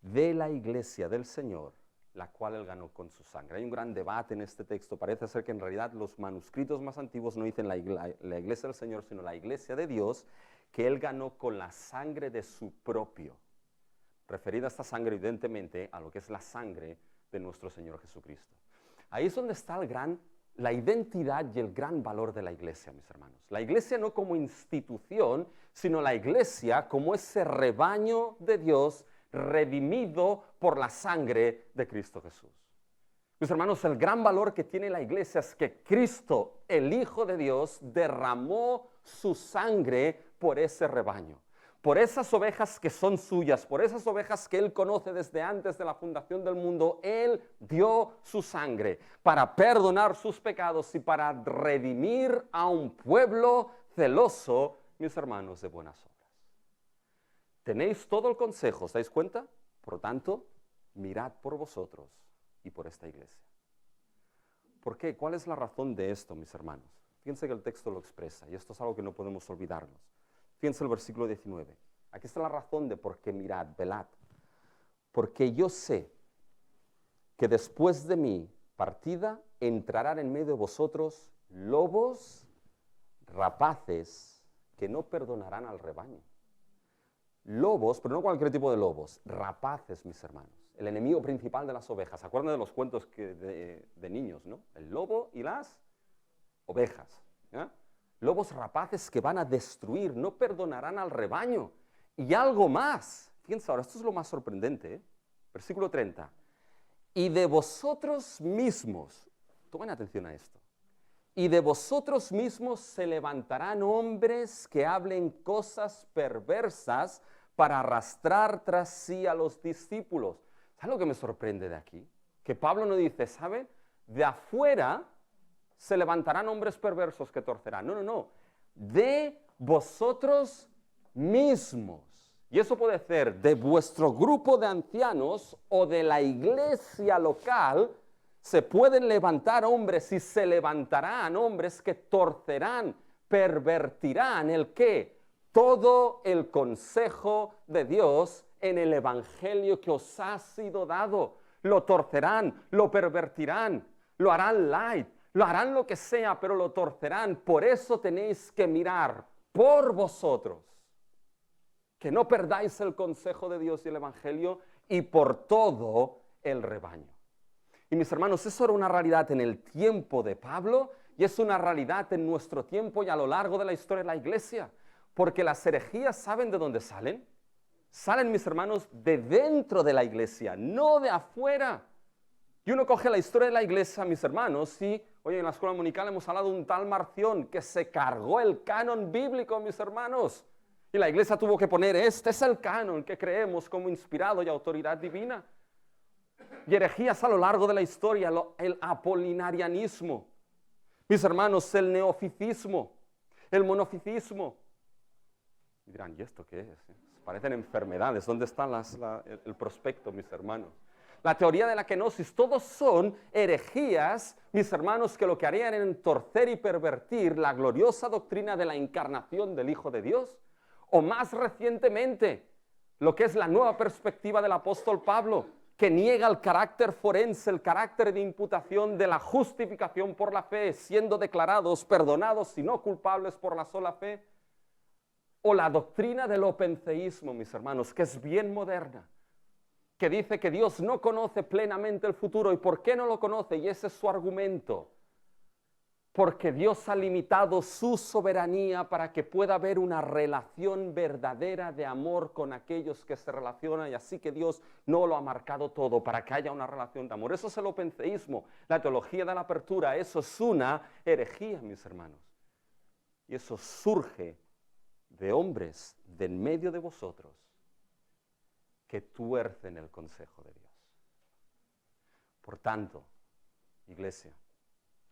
de la iglesia del Señor, la cual Él ganó con su sangre. Hay un gran debate en este texto. Parece ser que en realidad los manuscritos más antiguos no dicen la iglesia del Señor, sino la iglesia de Dios, que Él ganó con la sangre de su propio. Referida a esta sangre, evidentemente, a lo que es la sangre de nuestro Señor Jesucristo. Ahí es donde está la identidad y el gran valor de la iglesia, mis hermanos. La iglesia no como institución, sino la iglesia como ese rebaño de Dios redimido por la sangre de Cristo Jesús. Mis hermanos, el gran valor que tiene la iglesia es que Cristo, el Hijo de Dios, derramó su sangre por ese rebaño. Por esas ovejas que son suyas, por esas ovejas que Él conoce desde antes de la fundación del mundo, Él dio su sangre para perdonar sus pecados y para redimir a un pueblo celoso, mis hermanos, de buenas obras. Tenéis todo el consejo, ¿os dais cuenta? Por lo tanto, mirad por vosotros y por esta iglesia. ¿Por qué? ¿Cuál es la razón de esto, mis hermanos? Fíjense que el texto lo expresa y esto es algo que no podemos olvidarnos. Fíjense el versículo 19. Aquí está la razón de por qué mirad, velad. Porque yo sé que después de mi partida entrarán en medio de vosotros lobos rapaces que no perdonarán al rebaño. Lobos, pero no cualquier tipo de lobos, rapaces, mis hermanos. El enemigo principal de las ovejas. ¿Se acuerdan de los cuentos de niños, no? El lobo y las ovejas. ¿Ya? Lobos rapaces que van a destruir, no perdonarán al rebaño. Y algo más. Fíjense ahora, esto es lo más sorprendente, ¿eh? Versículo 30. Y de vosotros mismos, tomen atención a esto, y de vosotros mismos se levantarán hombres que hablen cosas perversas para arrastrar tras sí a los discípulos. ¿Sabes lo que me sorprende de aquí? Que Pablo no dice, ¿sabe? De afuera se levantarán hombres perversos que torcerán. No, no, no. De vosotros mismos. Y eso puede ser de vuestro grupo de ancianos o de la iglesia local. Se pueden levantar hombres y se levantarán hombres que torcerán, pervertirán ¿el qué? Todo el consejo de Dios en el evangelio que os ha sido dado. Lo torcerán, lo pervertirán, lo harán light, lo harán lo que sea, pero lo torcerán. Por eso tenéis que mirar por vosotros, que no perdáis el consejo de Dios y el evangelio, y por todo el rebaño. Y mis hermanos, eso era una realidad en el tiempo de Pablo y es una realidad en nuestro tiempo y a lo largo de la historia de la iglesia. Porque las herejías, ¿saben de dónde salen? Salen, mis hermanos, de dentro de la iglesia, no de afuera. Y uno coge la historia de la iglesia, mis hermanos, y, oye, en la escuela dominical hemos hablado de un tal Marción que se cargó el canon bíblico, mis hermanos. Y la iglesia tuvo que poner, este es el canon que creemos como inspirado y autoridad divina. Y herejías a lo largo de la historia, el apolinarianismo, mis hermanos, el neoficismo, el monofisismo. Y dirán, ¿y esto qué es? Parecen enfermedades. ¿Dónde está el prospecto, mis hermanos? La teoría de la kenosis, todos son herejías, mis hermanos, que lo que harían es torcer y pervertir la gloriosa doctrina de la encarnación del Hijo de Dios. O más recientemente, lo que es la nueva perspectiva del apóstol Pablo, que niega el carácter forense, el carácter de imputación de la justificación por la fe, siendo declarados perdonados y no culpables por la sola fe. O la doctrina del opentheísmo, mis hermanos, que es bien moderna, que dice que Dios no conoce plenamente el futuro. ¿Y por qué no lo conoce? Y ese es su argumento. Porque Dios ha limitado su soberanía para que pueda haber una relación verdadera de amor con aquellos que se relacionan, y así que Dios no lo ha marcado todo para que haya una relación de amor. Eso es el opentheísmo, la teología de la apertura. Eso es una herejía, mis hermanos. Y eso surge de hombres de en medio de vosotros que tuercen el consejo de Dios. Por tanto, iglesia,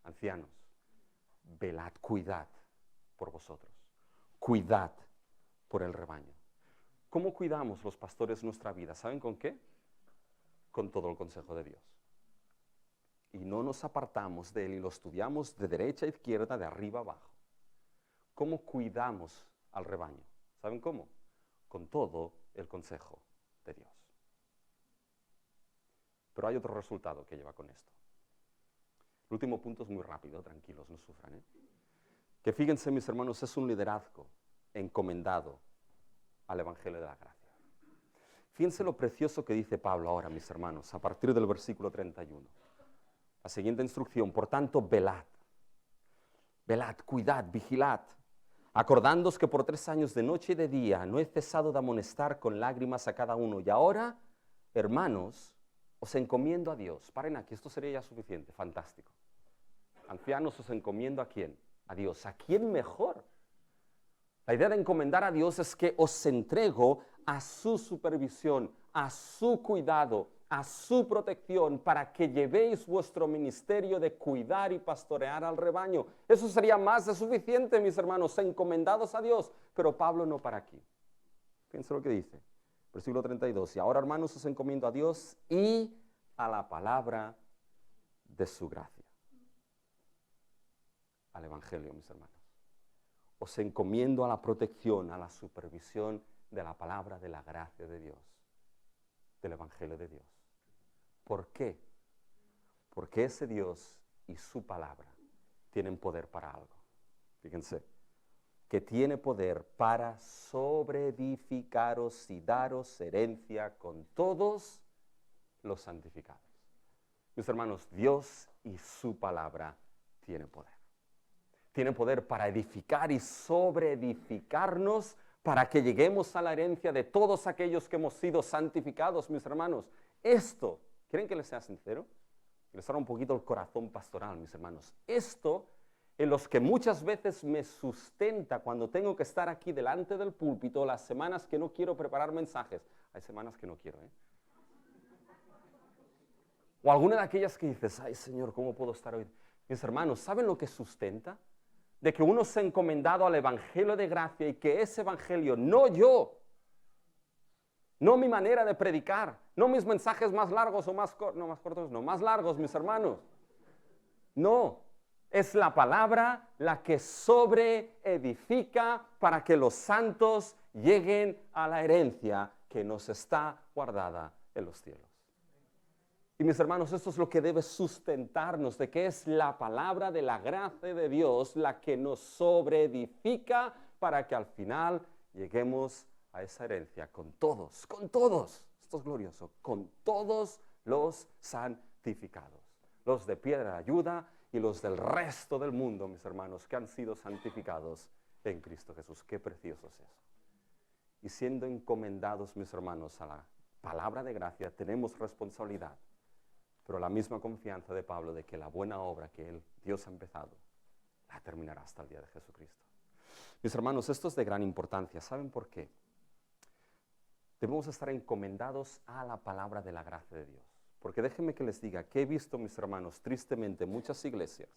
ancianos, velad, cuidad por vosotros, cuidad por el rebaño. ¿Cómo cuidamos los pastores nuestra vida? ¿Saben con qué? Con todo el consejo de Dios. Y no nos apartamos de él y lo estudiamos de derecha a izquierda, de arriba a abajo. ¿Cómo cuidamos al rebaño? ¿Saben cómo? Con todo el consejo de Dios. Pero hay otro resultado que lleva con esto. El último punto es muy rápido, tranquilos, no sufran. Que fíjense, mis hermanos, es un liderazgo encomendado al Evangelio de la Gracia. Fíjense lo precioso que dice Pablo ahora, mis hermanos, a partir del versículo 31. La siguiente instrucción, por tanto, velad, cuidad, vigilad, acordándoos que por 3 años de noche y de día no he cesado de amonestar con lágrimas a cada uno. Y ahora, hermanos, os encomiendo a Dios. Paren aquí, esto sería ya suficiente, fantástico. Ancianos, os encomiendo ¿a quién? A Dios. ¿A quién mejor? La idea de encomendar a Dios es que os entrego a su supervisión, a su cuidado, a su protección, para que llevéis vuestro ministerio de cuidar y pastorear al rebaño. Eso sería más de suficiente, mis hermanos, encomendados a Dios. Pero Pablo no para aquí. Fíjense lo que dice. Versículo 32, y ahora, hermanos, os encomiendo a Dios y a la palabra de su gracia. Al Evangelio, mis hermanos. Os encomiendo a la protección, a la supervisión de la palabra de la gracia de Dios, del Evangelio de Dios. ¿Por qué? Porque ese Dios y su palabra tienen poder para algo. Fíjense. Que tiene poder para sobreedificaros y daros herencia con todos los santificados. Mis hermanos, Dios y su palabra tienen poder. Tienen poder para edificar y sobreedificarnos para que lleguemos a la herencia de todos aquellos que hemos sido santificados, mis hermanos. Esto, ¿quieren que les sea sincero? Les abra un poquito el corazón pastoral, mis hermanos. Esto en los que muchas veces me sustenta cuando tengo que estar aquí delante del púlpito, las semanas que no quiero preparar mensajes. Hay semanas que no quiero, ¿eh? O alguna de aquellas que dices, ay Señor, ¿cómo puedo estar hoy? Mis hermanos, ¿saben lo que sustenta? De que uno se ha encomendado al Evangelio de gracia y que ese Evangelio, no yo, no mi manera de predicar, no mis mensajes más largos o más cortos, no, más largos, mis hermanos. No, es la palabra la que sobreedifica para que los santos lleguen a la herencia que nos está guardada en los cielos. Y mis hermanos, esto es lo que debe sustentarnos, de que es la palabra de la gracia de Dios la que nos sobreedifica para que al final lleguemos a esa herencia con todos, esto es glorioso, con todos los santificados, los de piedra de ayuda y los del resto del mundo, mis hermanos, que han sido santificados en Cristo Jesús. Qué precioso es eso. Y siendo encomendados, mis hermanos, a la palabra de gracia, tenemos responsabilidad, pero la misma confianza de Pablo de que la buena obra que Dios ha empezado, la terminará hasta el día de Jesucristo. Mis hermanos, esto es de gran importancia. ¿Saben por qué? Debemos estar encomendados a la palabra de la gracia de Dios. Porque déjenme que les diga que he visto, mis hermanos, tristemente muchas iglesias,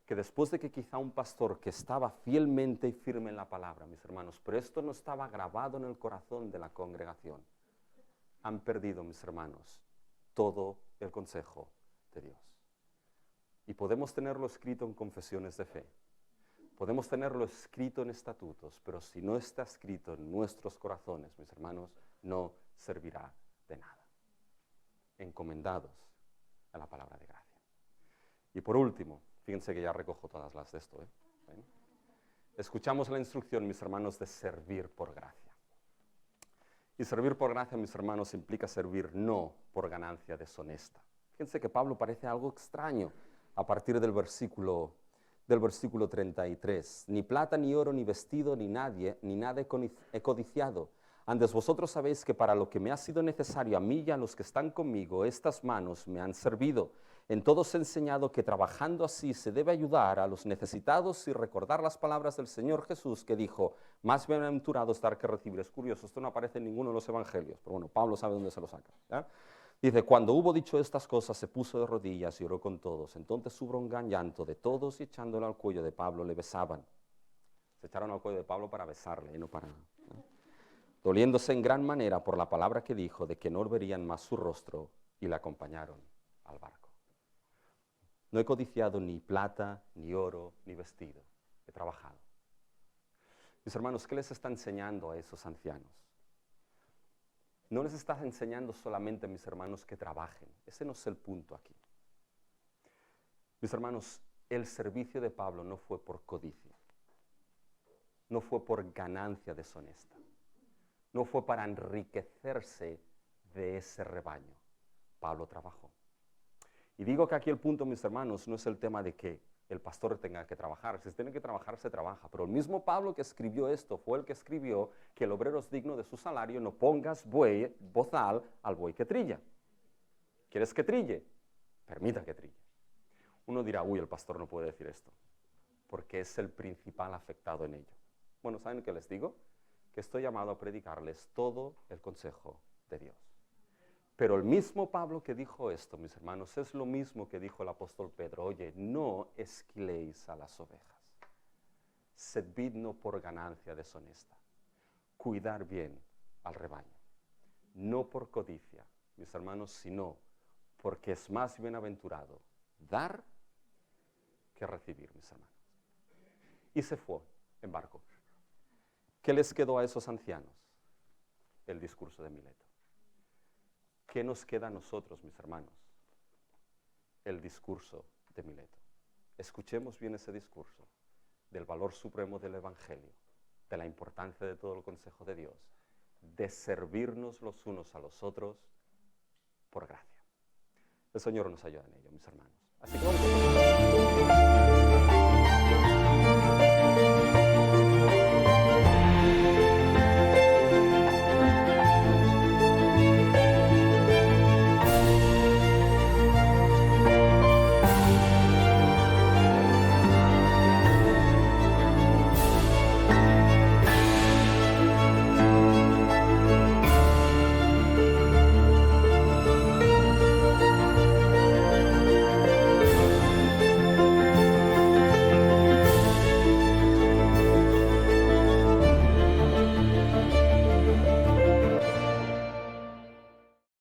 que después de que quizá un pastor que estaba fielmente y firme en la palabra, mis hermanos, pero esto no estaba grabado en el corazón de la congregación, han perdido, mis hermanos, todo el consejo de Dios. Y podemos tenerlo escrito en confesiones de fe, podemos tenerlo escrito en estatutos, pero si no está escrito en nuestros corazones, mis hermanos, no servirá de nada. Encomendados a la palabra de gracia. Y por último, fíjense que ya recojo todas las de esto, ¿Ven? Escuchamos la instrucción, mis hermanos, de servir por gracia. Y servir por gracia, mis hermanos, implica servir no por ganancia deshonesta. Fíjense que Pablo parece algo extraño a partir del versículo 33. Ni plata, ni oro, ni vestido, ni nada he codiciado. Antes vosotros sabéis que para lo que me ha sido necesario a mí y a los que están conmigo, estas manos me han servido. En todo os he enseñado que trabajando así se debe ayudar a los necesitados y recordar las palabras del Señor Jesús que dijo, más bienaventurado es dar que recibir. Es curioso, esto no aparece en ninguno de los evangelios, pero bueno, Pablo sabe dónde se lo saca, ¿ya? Dice, cuando hubo dicho estas cosas, se puso de rodillas y oró con todos. Entonces hubo un gran llanto de todos y echándole al cuello de Pablo le besaban. Se echaron al cuello de Pablo para besarle, y no para... Doliéndose en gran manera por la palabra que dijo de que no verían más su rostro, y le acompañaron al barco. No he codiciado ni plata, ni oro, ni vestido. He trabajado. Mis hermanos, ¿qué les está enseñando a esos ancianos? No les está enseñando solamente, mis hermanos, que trabajen. Ese no es el punto aquí. Mis hermanos, el servicio de Pablo no fue por codicia. No fue por ganancia deshonesta. No fue para enriquecerse de ese rebaño. Pablo trabajó. Y digo que aquí el punto, mis hermanos, no es el tema de que el pastor tenga que trabajar. Si tiene que trabajar, se trabaja. Pero el mismo Pablo que escribió esto fue el que escribió que el obrero es digno de su salario, no pongas bozal al buey que trilla. ¿Quieres que trille? Permita que trille. Uno dirá, uy, el pastor no puede decir esto, porque es el principal afectado en ello. Bueno, ¿saben qué les digo? Que estoy llamado a predicarles todo el consejo de Dios. Pero el mismo Pablo que dijo esto, mis hermanos, es lo mismo que dijo el apóstol Pedro. Oye, no esquiléis a las ovejas. Servid no por ganancia deshonesta. Cuidar bien al rebaño. No por codicia, mis hermanos, sino porque es más bienaventurado dar que recibir, mis hermanos. Y se fue en barco. ¿Qué les quedó a esos ancianos? El discurso de Mileto. ¿Qué nos queda a nosotros, mis hermanos? El discurso de Mileto. Escuchemos bien ese discurso del valor supremo del Evangelio, de la importancia de todo el consejo de Dios, de servirnos los unos a los otros por gracia. El Señor nos ayuda en ello, mis hermanos. Así que vamos a